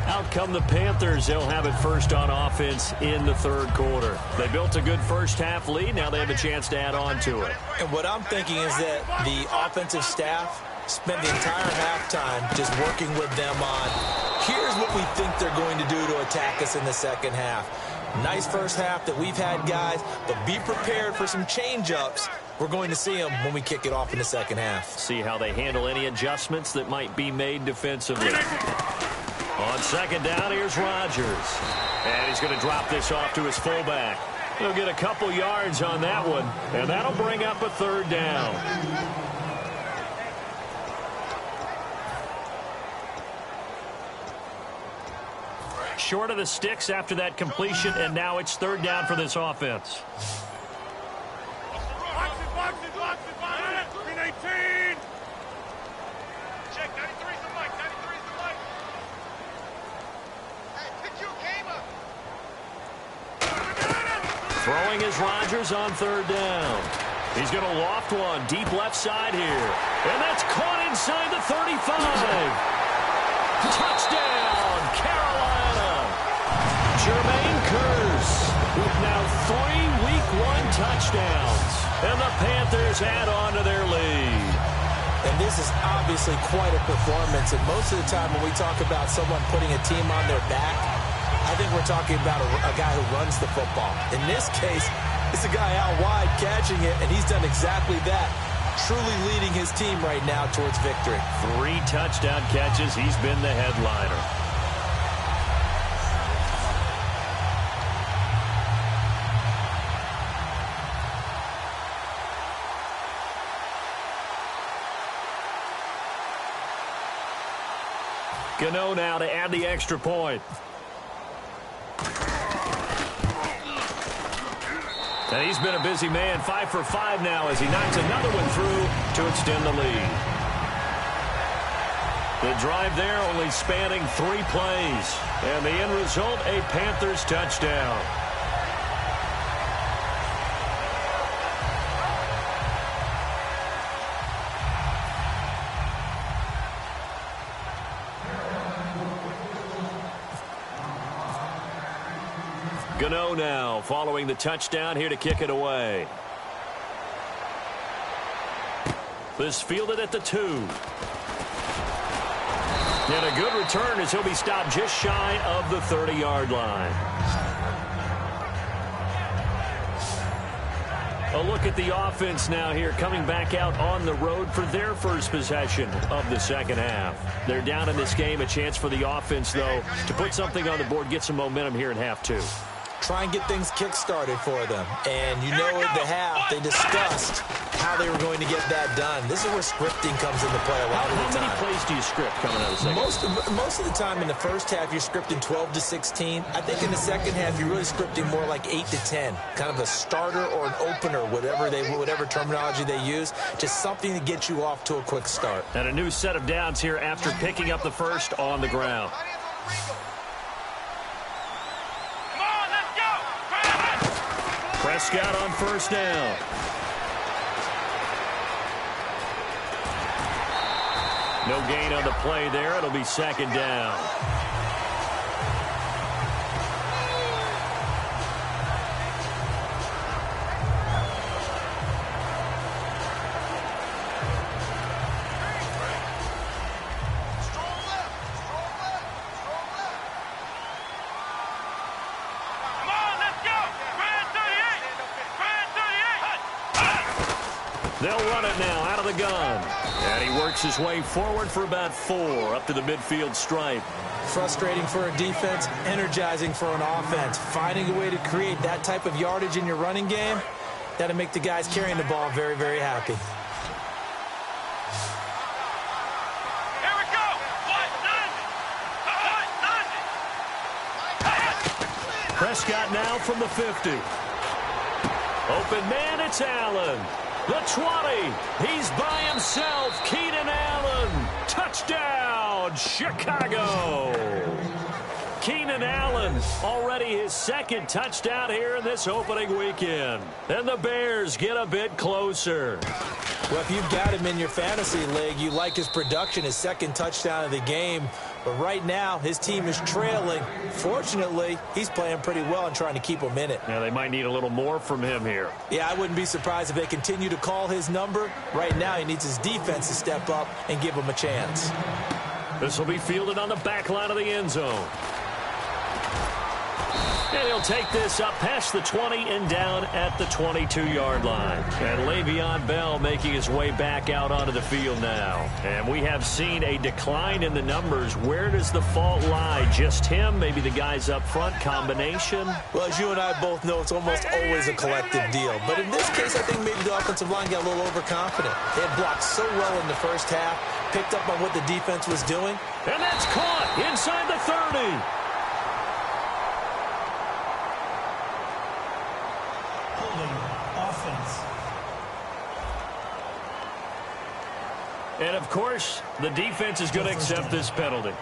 Out come the Panthers. They'll have it first on offense in the third quarter. They built a good first half lead. Now they have a chance to add on to it. And what I'm thinking is that the offensive staff spent the entire halftime just working with them on, here's what we think they're going to do to attack us in the second half. Nice first half that we've had, guys, but be prepared for some change-ups. We're going to see them when we kick it off in the second half. See how they handle any adjustments that might be made defensively. On second down, here's Rodgers. And he's going to drop this off to his fullback. He'll get a couple yards on that one, and that'll bring up a third down. Short of the sticks after that completion, and now it's third down for this offense. Box it. Green 18. Check, 93's the mic. 93's the mic. Hey, pick your game up. Throwing is Rodgers on third down. He's going to loft one deep left side here. And that's caught inside the 35. Touchdown, Carolina. Jermaine Kearse with now 3 Week 1 touchdowns. And the Panthers add on to their lead. And this is obviously quite a performance. And most of the time when we talk about someone putting a team on their back, I think we're talking about a guy who runs the football. In this case, it's a guy out wide catching it, and he's done exactly that, truly leading his team right now towards victory. 3 touchdown catches. He's been the headliner. Gano now to add the extra point. And he's been a busy man, 5 for 5 now as he knocks another one through to extend the lead. The drive there only spanning 3 plays. And the end result, a Panthers touchdown. Gano now following the touchdown here to kick it away. This fielded at the 2. And a good return as he'll be stopped just shy of the 30-yard line. A look at the offense now here coming back out on the road for their first possession of the second half. They're down in this game. A chance for the offense, though, to put something on the board, get some momentum here in half 2. Try and get things kick-started for them. And you know at the half, they discussed how they were going to get that done. This is where scripting comes into play a lot of the time. How many plays do you script coming out of the second? Most of the time in the first half, you're scripting 12 to 16. I think in the second half, you're really scripting more like 8 to 10. Kind of a starter or an opener, whatever terminology they use. Just something to get you off to a quick start. And a new set of downs here after picking up the first on the ground. Prescott on first down. No gain on the play there. It'll be second down. They'll run it now out of the gun. And he works his way forward for about 4 up to the midfield stripe. Frustrating for a defense, energizing for an offense. Finding a way to create that type of yardage in your running game, that'll make the guys carrying the ball very, very happy. Here we go. Prescott now from the 50. Open man, it's Allen. The 20. He's by himself. Keenan Allen. Touchdown, Chicago. Keenan Allen, already his second touchdown here in this opening weekend. And the Bears get a bit closer. Well, if you've got him in your fantasy league, you like his production, his second touchdown of the game. But right now, his team is trailing. Fortunately, he's playing pretty well and trying to keep them in it. Yeah, they might need a little more from him here. Yeah, I wouldn't be surprised if they continue to call his number. Right now, he needs his defense to step up and give him a chance. This will be fielded on the back line of the end zone. And he'll take this up past the 20 and down at the 22-yard line. And Le'Veon Bell making his way back out onto the field now. And we have seen a decline in the numbers. Where does the fault lie? Just him? Maybe the guys up front? Combination? Well, as you and I both know, it's almost always a collective deal. But in this case, I think maybe the offensive line got a little overconfident. They had blocked so well in the first half, picked up on what the defense was doing. And that's caught inside the 30. Offense. And, of course, the defense is going to accept this penalty.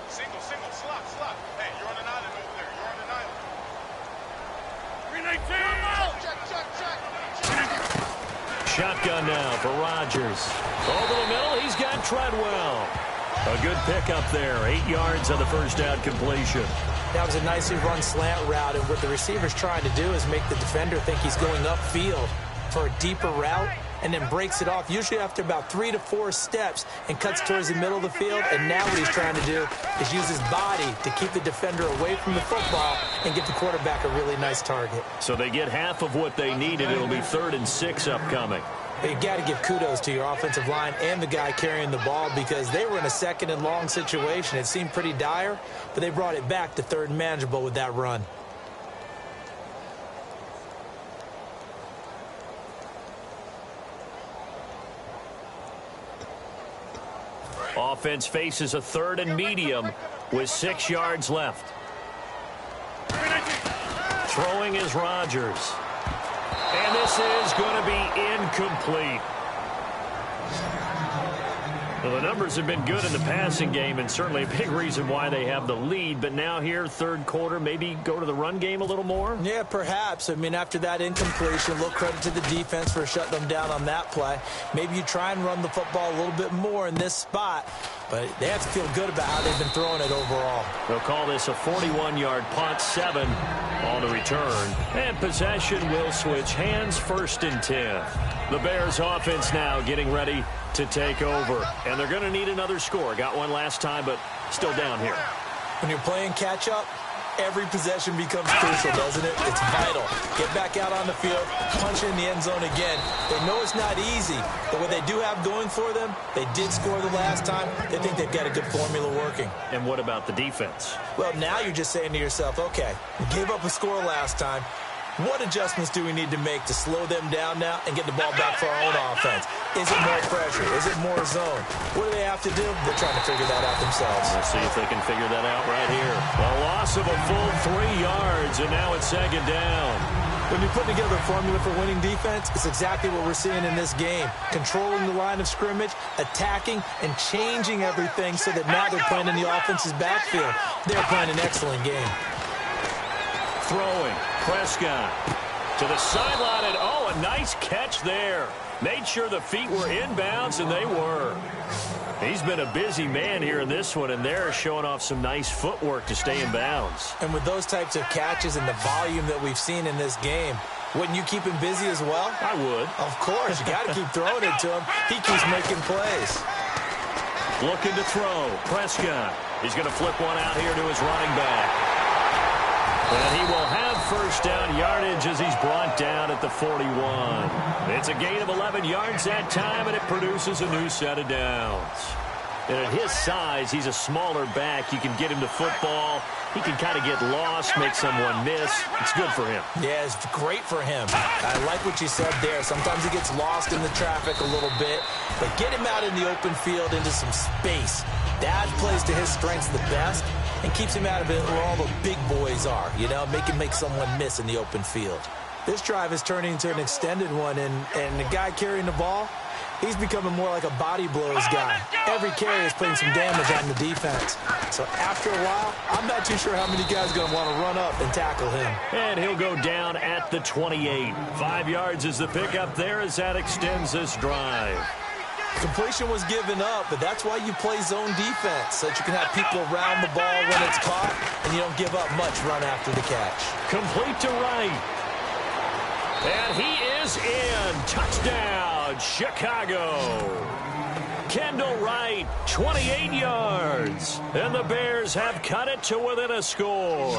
Single, slot. Hey, you're on an island over there. You're on an island. 319. Check. Shotgun now for Rodgers. Over the middle, he's got Treadwell. A good pickup there. 8 yards on the first down completion. That was a nicely run slant route, and what the receiver's trying to do is make the defender think he's going upfield for a deeper route, and then breaks it off, usually after about 3 to 4 steps, and cuts towards the middle of the field. And now what he's trying to do is use his body to keep the defender away from the football and give the quarterback a really nice target. So they get half of what they needed. It'll be 3rd and 6 upcoming. You got to give kudos to your offensive line and the guy carrying the ball, because they were in a 2nd and long situation. It seemed pretty dire, but they brought it back to 3rd and manageable with that run. Offense faces a 3rd and medium with 6 yards left. Throwing is Rodgers. And this is going to be incomplete. Well, the numbers have been good in the passing game, and certainly a big reason why they have the lead. But now here, 3rd quarter, maybe go to the run game a little more? Yeah, perhaps. I mean, after that incompletion, a little credit to the defense for shutting them down on that play. Maybe you try and run the football a little bit more in this spot, but they have to feel good about how they've been throwing it overall. They'll call this a 41-yard punt, 7 on the return. And possession will switch hands, 1st and 10. The Bears offense now getting ready to take over. And they're going to need another score. Got one last time, but still down here. When you're playing catch-up, every possession becomes crucial, doesn't it? It's vital. Get back out on the field, punch in the end zone again. They know it's not easy, but what they do have going for them, they did score the last time. They think they've got a good formula working. And what about the defense? Well, now you're just saying to yourself, okay, we gave up a score last time. What adjustments do we need to make to slow them down now and get the ball back for our own offense? Is it more pressure? Is it more zone? What do they have to do? They're trying to figure that out themselves. We'll see if they can figure that out right here. A loss of a full 3 yards, and now it's 2nd down. When you're putting together a formula for winning defense, it's exactly what we're seeing in this game. Controlling the line of scrimmage, attacking, and changing everything so that now they're playing in the offense's backfield. They're playing an excellent game. Throwing. Prescott to the sideline, and oh, a nice catch there. Made sure the feet were inbounds, and they were. He's been a busy man here in this one, and they're showing off some nice footwork to stay in bounds. And with those types of catches and the volume that we've seen in this game, wouldn't you keep him busy as well? I would. Of course. You got to keep throwing it to him. He keeps making plays. Looking to throw. Prescott. He's going to flip one out here to his running back. And he will have 1st down yardage as he's brought down at the 41. It's a gain of 11 yards that time, and it produces a new set of downs. And at his size, he's a smaller back. You can get him to football. He can kind of get lost, make someone miss. It's good for him. Yeah, it's great for him. I like what you said there. Sometimes he gets lost in the traffic a little bit, but get him out in the open field into some space. That plays to his strengths the best and keeps him out of it where all the big boys are, you know, make someone miss in the open field. This drive is turning into an extended one, and the guy carrying the ball, he's becoming more like a body blows guy. Every carry is putting some damage on the defense. So after a while, I'm not too sure how many guys are going to want to run up and tackle him. And he'll go down at the 28. 5 yards is the pickup there as that extends this drive. Completion was given up, but that's why you play zone defense, so that you can have people around the ball when it's caught, and you don't give up much run after the catch. Complete to Wright. And he is in. Touchdown, Chicago. Kendall Wright, 28 yards. And the Bears have cut it to within a score.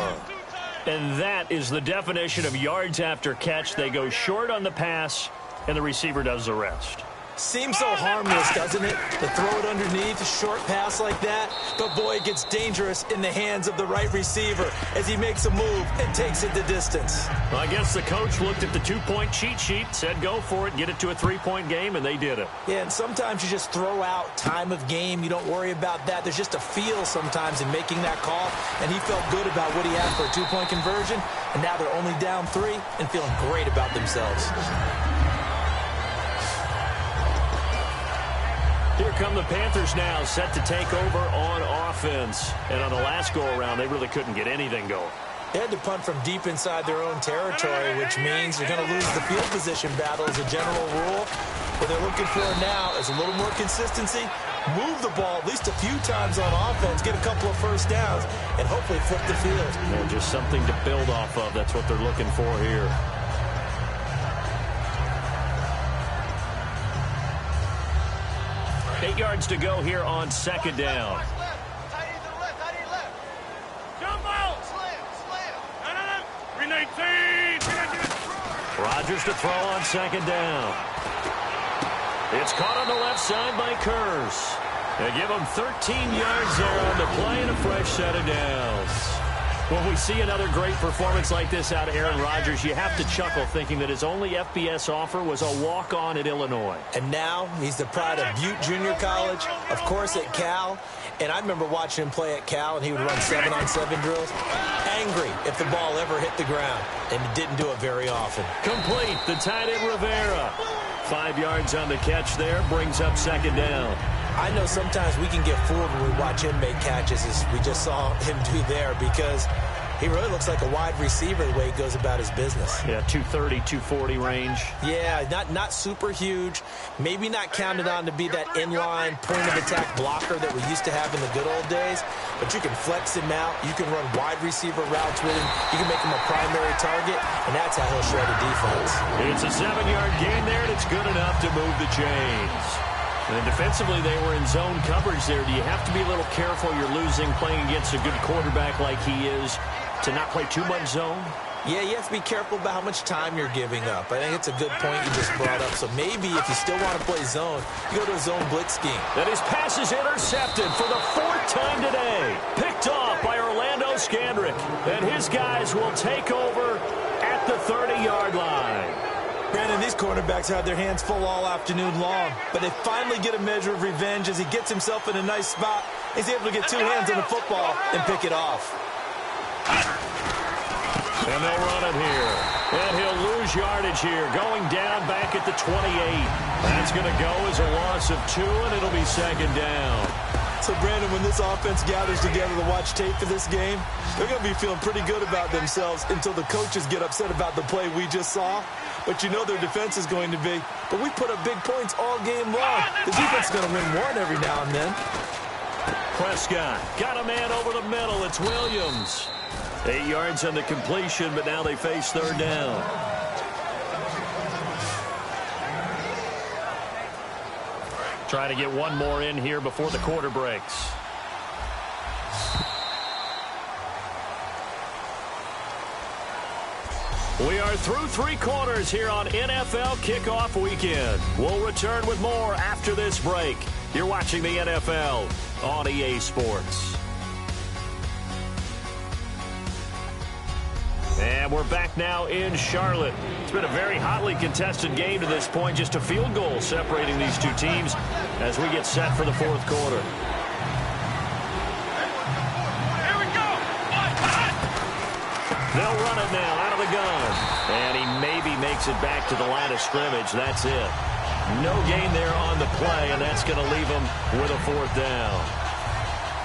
And that is the definition of yards after catch. They go short on the pass, and the receiver does the rest. Seems so harmless, doesn't it? To throw it underneath, a short pass like that. But, boy, it gets dangerous in the hands of the right receiver as he makes a move and takes it the distance. Well, I guess the coach looked at the two-point cheat sheet, said go for it, get it to a three-point game, and they did it. Yeah, and sometimes you just throw out time of game. You don't worry about that. There's just a feel sometimes in making that call, and he felt good about what he had for a two-point conversion, and now they're only down 3 and feeling great about themselves. Here come the Panthers now, set to take over on offense. And on the last go-around, they really couldn't get anything going. They had to punt from deep inside their own territory, which means they're going to lose the field position battle as a general rule. What they're looking for now is a little more consistency, move the ball at least a few times on offense, get a couple of first downs, and hopefully flip the field. And just something to build off of. That's what they're looking for here. 8 yards to go here on second down. Rodgers to throw on second down. It's caught on the left side by Kurz. They give him 13 yards there on the play and a fresh set of downs. When we see another great performance like this out of Aaron Rodgers, you have to chuckle thinking that his only FBS offer was a walk-on at Illinois. And now he's the pride of Butte Junior College, of course at Cal. And I remember watching him play at Cal, and he would run 7-on-7 drills. Angry if the ball ever hit the ground, and he didn't do it very often. Complete, the tight end Rivera. 5 yards on the catch there, brings up second down. I know sometimes we can get fooled when we watch him make catches, as we just saw him do there, because he really looks like a wide receiver the way he goes about his business. Yeah, 230, 240 range. Yeah, not super huge. Maybe not counted on to be that inline point-of-attack blocker that we used to have in the good old days, but you can flex him out. You can run wide receiver routes with him. You can make him a primary target, and that's how he'll shred a defense. It's a 7-yard gain there, and it's good enough to move the chains. And defensively, they were in zone coverage there. Do you have to be a little careful? You're losing playing against a good quarterback like he is to not play too much zone? Yeah, you have to be careful about how much time you're giving up. I think it's a good point you just brought up. So maybe if you still want to play zone, you go to a zone blitz scheme. And his pass is intercepted for the 4th time today. Picked off by Orlando Scandrick. And his guys will take over at the 30-yard line. Brandon, these quarterbacks have their hands full all afternoon long, but they finally get a measure of revenge as he gets himself in a nice spot. He's able to get 2 hands on the football and pick it off. And they'll run it here. And he'll lose yardage here, going down back at the 28. That's going to go as a loss of 2, and it'll be second down. So, Brandon, when this offense gathers together to watch tape for this game, they're going to be feeling pretty good about themselves until the coaches get upset about the play we just saw. But you know their defense is going to be. But we put up big points all game long. The defense is going to win one every now and then. Prescott got a man over the middle. It's Williams. 8 yards on the completion, but now they face third down. Trying to get one more in here before the quarter breaks. We are through 3 quarters here on NFL Kickoff Weekend. We'll return with more after this break. You're watching the NFL on EA Sports. And we're back now in Charlotte. It's been a very hotly contested game to this point. Just a field goal separating these two teams as we get set for the fourth quarter. Here we go. They'll run it now out of the gun. And he maybe makes it back to the line of scrimmage. That's it. No gain there on the play, and that's going to leave him with a fourth down.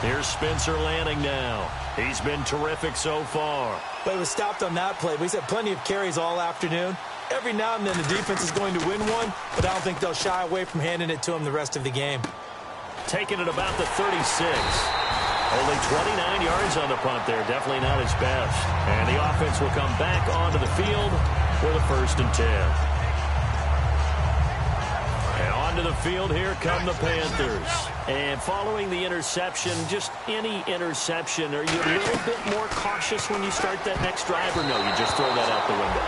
Here's Spencer Lanning now. He's been terrific so far. But he was stopped on that play. But he's had plenty of carries all afternoon. Every now and then the defense is going to win one, but I don't think they'll shy away from handing it to him the rest of the game. Taking it about the 36. Only 29 yards on the punt there. Definitely not his best. And the offense will come back onto the field for the 1st and 10. And onto the field, here come the Panthers. And following the interception, just any interception, are you a little bit more cautious when you start that next drive, or no, you just throw that out the window?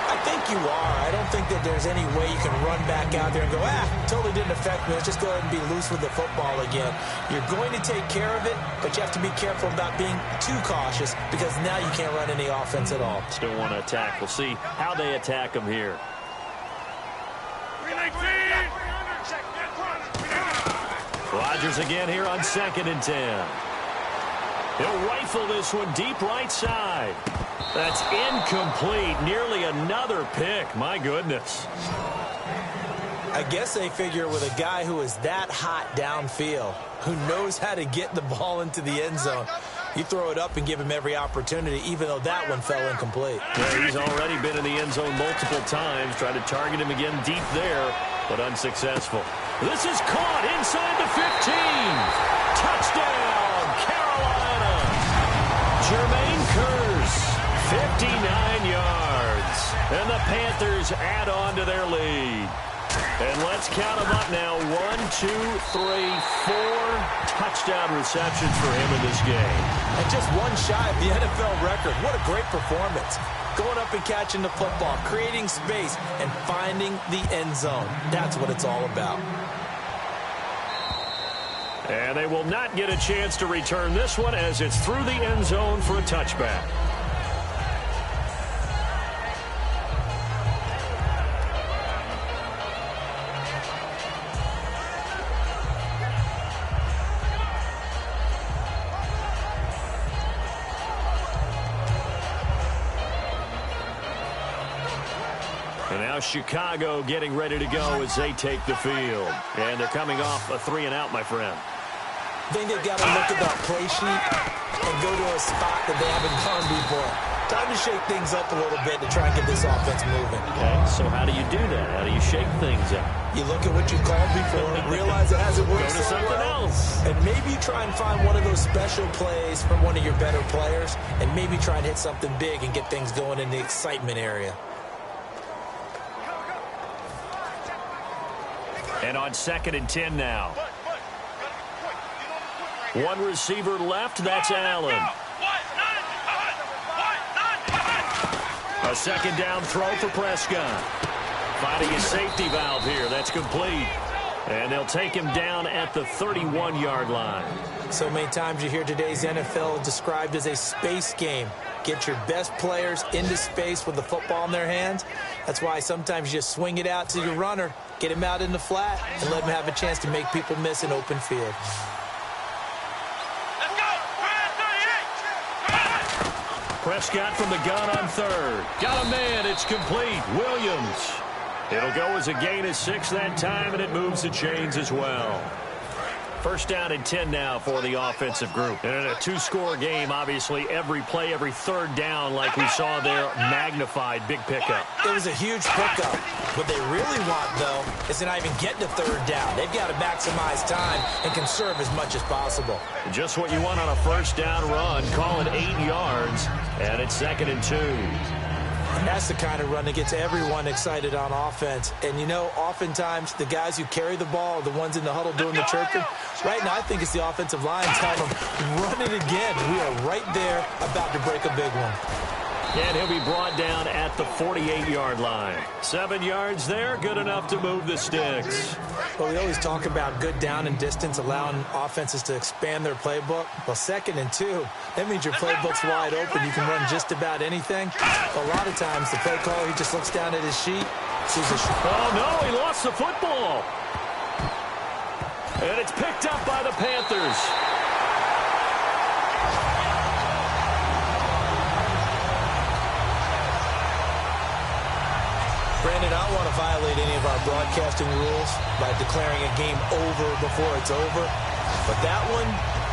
I think you are. I don't think that there's any way you can run back out there and go, totally didn't affect me. Let's just go ahead and be loose with the football again. You're going to take care of it, but you have to be careful about being too cautious because now you can't run any offense at all. Still want to attack. We'll see how they attack him here. 319. Rodgers again here on 2nd and 10. He'll rifle this one deep right side. That's incomplete. Nearly another pick. My goodness. I guess they figure with a guy who is that hot downfield, who knows how to get the ball into the end zone, you throw it up and give him every opportunity, even though that one fell incomplete. Yeah, he's already been in the end zone multiple times. Tried to target him again deep there, but unsuccessful. This is caught inside the 15. Touchdown, Carolina. Jermaine Kearse, 59 yards. And the Panthers add on to their lead. And let's count them up now. 1, 2, 3, 4 touchdown receptions for him in this game. And just one shy of the NFL record. What a great performance. Going up and catching the football, creating space, and finding the end zone. That's what it's all about. And they will not get a chance to return this one as it's through the end zone for a touchback. And now Chicago getting ready to go as they take the field. And they're coming off a 3-and-out, my friend. I think they've got to look at that play sheet and go to a spot that they haven't gone before. Time to shake things up a little bit to try and get this offense moving. Okay, so how do you do that? How do you shake things up? You look at what you called before, realize it hasn't worked Go to so something well, else. and maybe you try and find one of those special plays from one of your better players, and maybe try and hit something big and get things going in the excitement area. And on 2nd and 10 now. One receiver left, that's Allen. A 2nd down throw for Prescott. Finding his safety valve here, that's complete. And they'll take him down at the 31-yard line. So many times you hear today's NFL described as a space game. Get your best players into space with the football in their hands. That's why sometimes you just swing it out to your runner, get him out in the flat, and let him have a chance to make people miss an open field. Let's go. Prescott from the gun on 3rd. Got a man, it's complete. Williams. It'll go as a gain of 6 that time, and it moves the chains as well. 1st down and 10 now for the offensive group. And in a 2-score game, obviously, every play, every 3rd down, like we saw there, magnified, big pickup. It was a huge pickup. What they really want, though, is to not even get to 3rd down. They've got to maximize time and conserve as much as possible. Just what you want on a 1st down run. Call it 8 yards, and it's 2nd and 2. And that's the kind of run that gets everyone excited on offense. And, you know, oftentimes the guys who carry the ball are the ones in the huddle doing the chirping. Right now, I think it's the offensive line telling them, run it again. We are right there about to break a big one. And he'll be brought down at the 48-yard line. 7 yards there, good enough to move the sticks. Well, we always talk about good down and distance, allowing offenses to expand their playbook. Well, 2nd and 2, that means your playbook's wide open. You can run just about anything. A lot of times, the play caller, he just looks down at his sheet, sees a sheet. Oh, no, he lost the football. And it's picked up by the Panthers. Brandon, I don't want to violate any of our broadcasting rules by declaring a game over before it's over. But that one,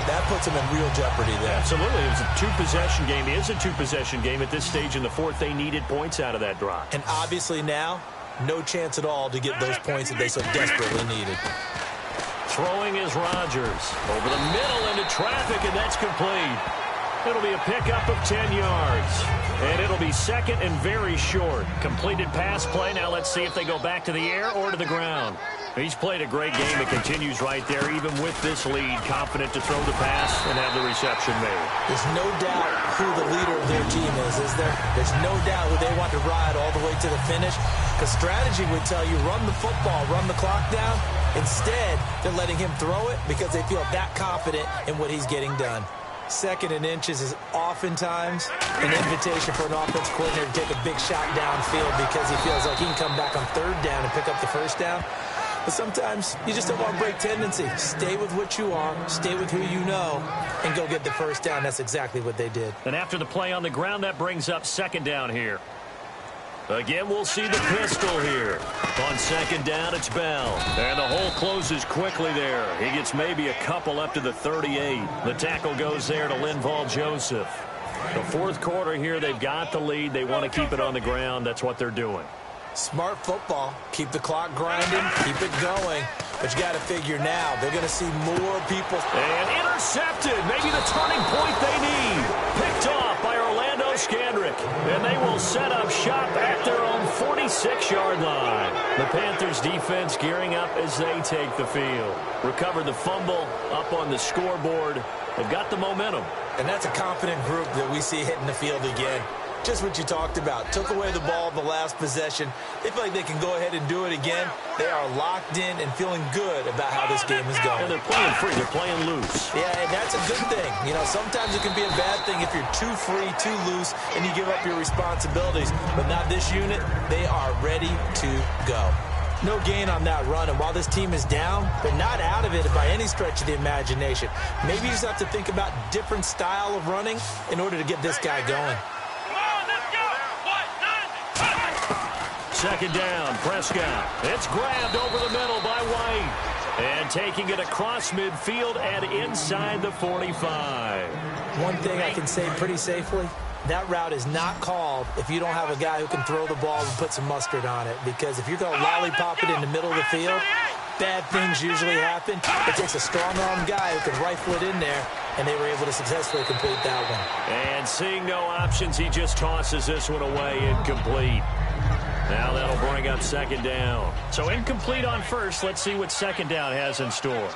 that puts them in real jeopardy there. Absolutely. It was a two-possession game. It is a two-possession game at this stage in the fourth. They needed points out of that drive. And obviously now, no chance at all to get those points that they so desperately needed. Throwing is Rodgers. Over the middle into traffic, and that's complete. It'll be a pickup of 10 yards. And it'll be 2nd and very short. Completed pass play. Now let's see if they go back to the air or to the ground. He's played a great game. It continues right there, even with this lead. Confident to throw the pass and have the reception made. There's no doubt who the leader of their team is there? There's no doubt who they want to ride all the way to the finish. Because strategy would tell you, run the football, run the clock down. Instead, they're letting him throw it because they feel that confident in what he's getting done. 2nd and inches is oftentimes an invitation for an offense coordinator to take a big shot downfield because he feels like he can come back on 3rd down and pick up the 1st down. But sometimes you just don't want to break tendency. Stay with what you are, stay with who you know, and go get the 1st down. That's exactly what they did. And after the play on the ground, that brings up 2nd down here. Again, we'll see the pistol here. On 2nd down, it's Bell. And the hole closes quickly there. He gets maybe a couple up to the 38. The tackle goes there to Linval Joseph. The 4th quarter here, they've got the lead. They want to keep it on the ground. That's what they're doing. Smart football. Keep the clock grinding. Keep it going. But you got to figure now, they're going to see more people. And intercepted. Maybe the turning point they need. Picked off by Orlando Scandrick. And they will set up shop at their own 46-yard line. The Panthers defense gearing up as they take the field. Recover the fumble up on the scoreboard. They've got the momentum. And that's a confident group that we see hitting the field again. Just what you talked about. Took away the ball the last possession. They feel like they can go ahead and do it again. They are locked in and feeling good about how this game is going. And they're playing free. They're playing loose. Yeah, and that's a good thing. You know, sometimes it can be a bad thing if you're too free, too loose, and you give up your responsibilities. But not this unit. They are ready to go. No gain on that run, and while this team is down, they're not out of it by any stretch of the imagination. Maybe you just have to think about different style of running in order to get this guy going. 2nd down, Prescott. It's grabbed over the middle by White. And taking it across midfield and inside the 45. One thing I can say pretty safely, that route is not called if you don't have a guy who can throw the ball and put some mustard on it. Because if you're going to lollipop it in the middle of the field, bad things usually happen. It takes a strong-arm guy who can rifle it in there, and they were able to successfully complete that one. And seeing no options, he just tosses this one away, incomplete. Now that'll bring up 2nd down. So incomplete on 1st. Let's see what 2nd down has in store.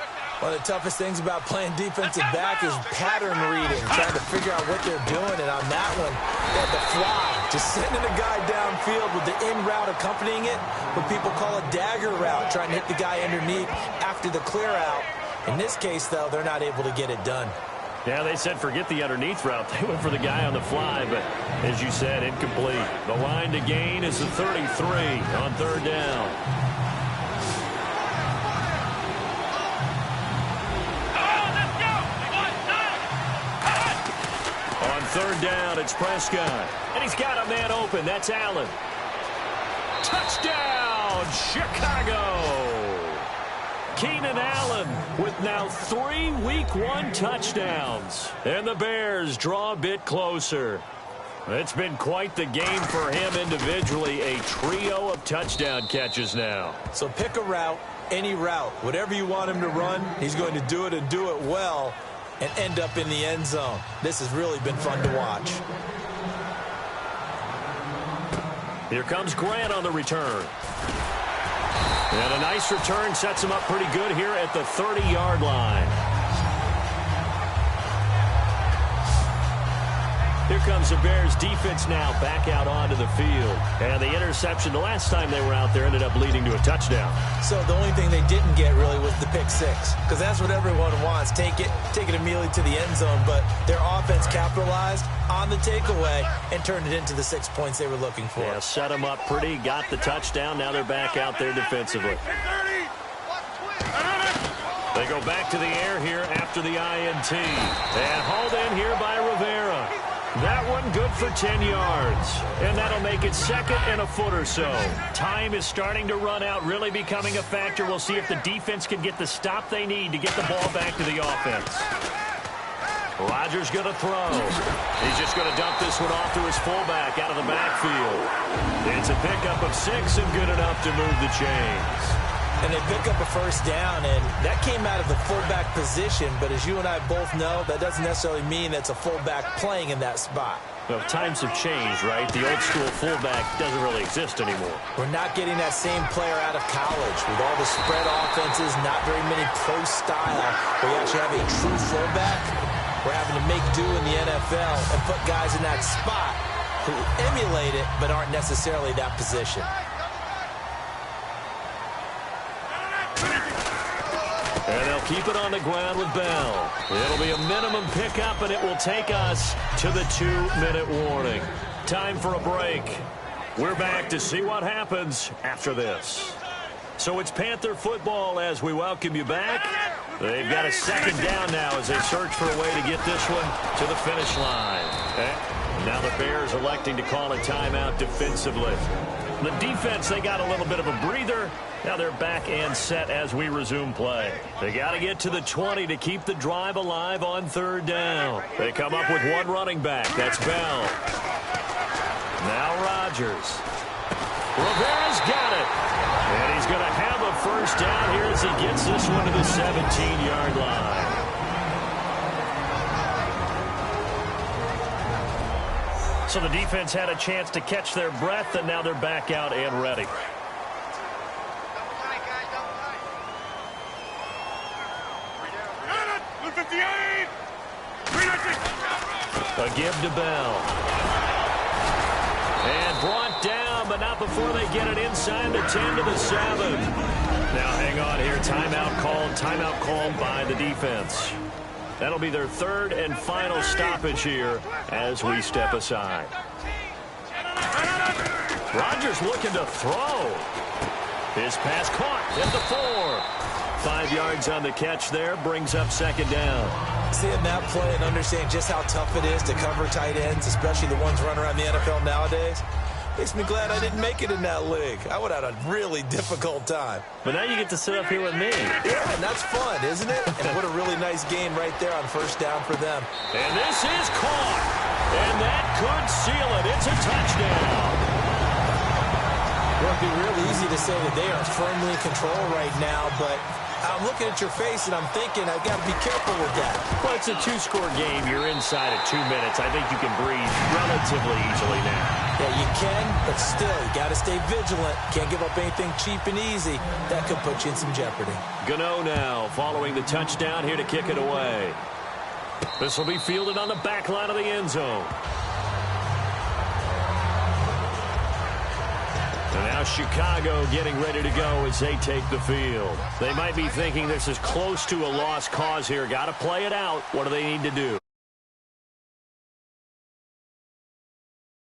One of the toughest things about playing defensive back is pattern reading, trying to figure out what they're doing. And on that one, they had the fly, just sending a guy downfield with the in route accompanying it, what people call a dagger route, trying to hit the guy underneath after the clear out. In this case, though, they're not able to get it done. Yeah, they said forget the underneath route. They went for the guy on the fly, but as you said, incomplete. The line to gain is the 33 on 3rd down. On 3rd down, it's Prescott. And he's got a man open. That's Allen. Touchdown, Chicago! Keenan Allen with now 3 Week 1 touchdowns. And the Bears draw a bit closer. It's been quite the game for him individually. A trio of touchdown catches now. So pick a route, any route. Whatever you want him to run, he's going to do it and do it well and end up in the end zone. This has really been fun to watch. Here comes Grant on the return. And a nice return sets him up pretty good here at the 30-yard line. Here comes the Bears defense now back out onto the field. And the interception the last time they were out there ended up leading to a touchdown. So the only thing they didn't get really was the pick six, because that's what everyone wants. Take it immediately to the end zone. But their offense capitalized on the takeaway and turned it into the 6 points they were looking for. Yeah, set them up pretty, got the touchdown. Now they're back out there defensively. They go back to the air here after the INT. And hauled in here by Rivera. That one good for 10 yards. And that'll make it second and a foot or so. Time is starting to run out, really becoming a factor. We'll see if the defense can get the stop they need to get the ball back to the offense. Rodgers going to throw. He's just going to dump this one off to his fullback out of the backfield. It's a pickup of 6 and good enough to move the chains. And they pick up a first down, and that came out of the fullback position. But as you and I both know, that doesn't necessarily mean that's a fullback playing in that spot. Well, times have changed, right? The old school fullback doesn't really exist anymore. We're not getting that same player out of college. With all the spread offenses, not very many pro style, where you actually have a true fullback. We're having to make do in the NFL and put guys in that spot who emulate it but aren't necessarily that position. And they'll keep it on the ground with Bell. It'll be a minimum pickup, and it will take us to the 2-minute warning. Time for a break. We're back to see what happens after this. So it's Panther football as we welcome you back. They've got a second down now as they search for a way to get this one to the finish line. And now the Bears electing to call a timeout defensively. The defense, they got a little bit of a breather. Now they're back and set as we resume play. They got to get to the 20 to keep the drive alive on third down. They come up with one running back. That's Bell. Now Rodgers. Rivera's got it. And he's going to have a first down here as he gets this one to the 17-yard line. So the defense had a chance to catch their breath, and now they're back out and ready. A give to Bell. And brought down, but not before they get it inside the 10 to the 7. Now hang on here. Timeout called by the defense. That'll be their third and final stoppage here as we step aside. Rodgers looking to throw. His pass caught at the 4. 5 yards on the catch there, brings up second down. Seeing that play and understanding just how tough it is to cover tight ends, especially the ones running around the NFL nowadays, makes me glad I didn't make it in that league. I would have had a really difficult time. But now you get to sit up here with me. Yeah, and that's fun, isn't it? And what a really nice game right there on first down for them. And this is caught. And that could seal it. It's a touchdown. Well, it'd be real easy to say that they are firmly in control right now, but I'm looking at your face and I'm thinking I've got to be careful with that. Well, it's a 2-score game. You're inside of 2 minutes. I think you can breathe relatively easily now. Yeah, you can, but still, you got to stay vigilant. Can't give up anything cheap and easy. That could put you in some jeopardy. Gano now following the touchdown here to kick it away. This will be fielded on the back line of the end zone. And now Chicago getting ready to go as they take the field. They might be thinking this is close to a lost cause here. Got to play it out. What do they need to do?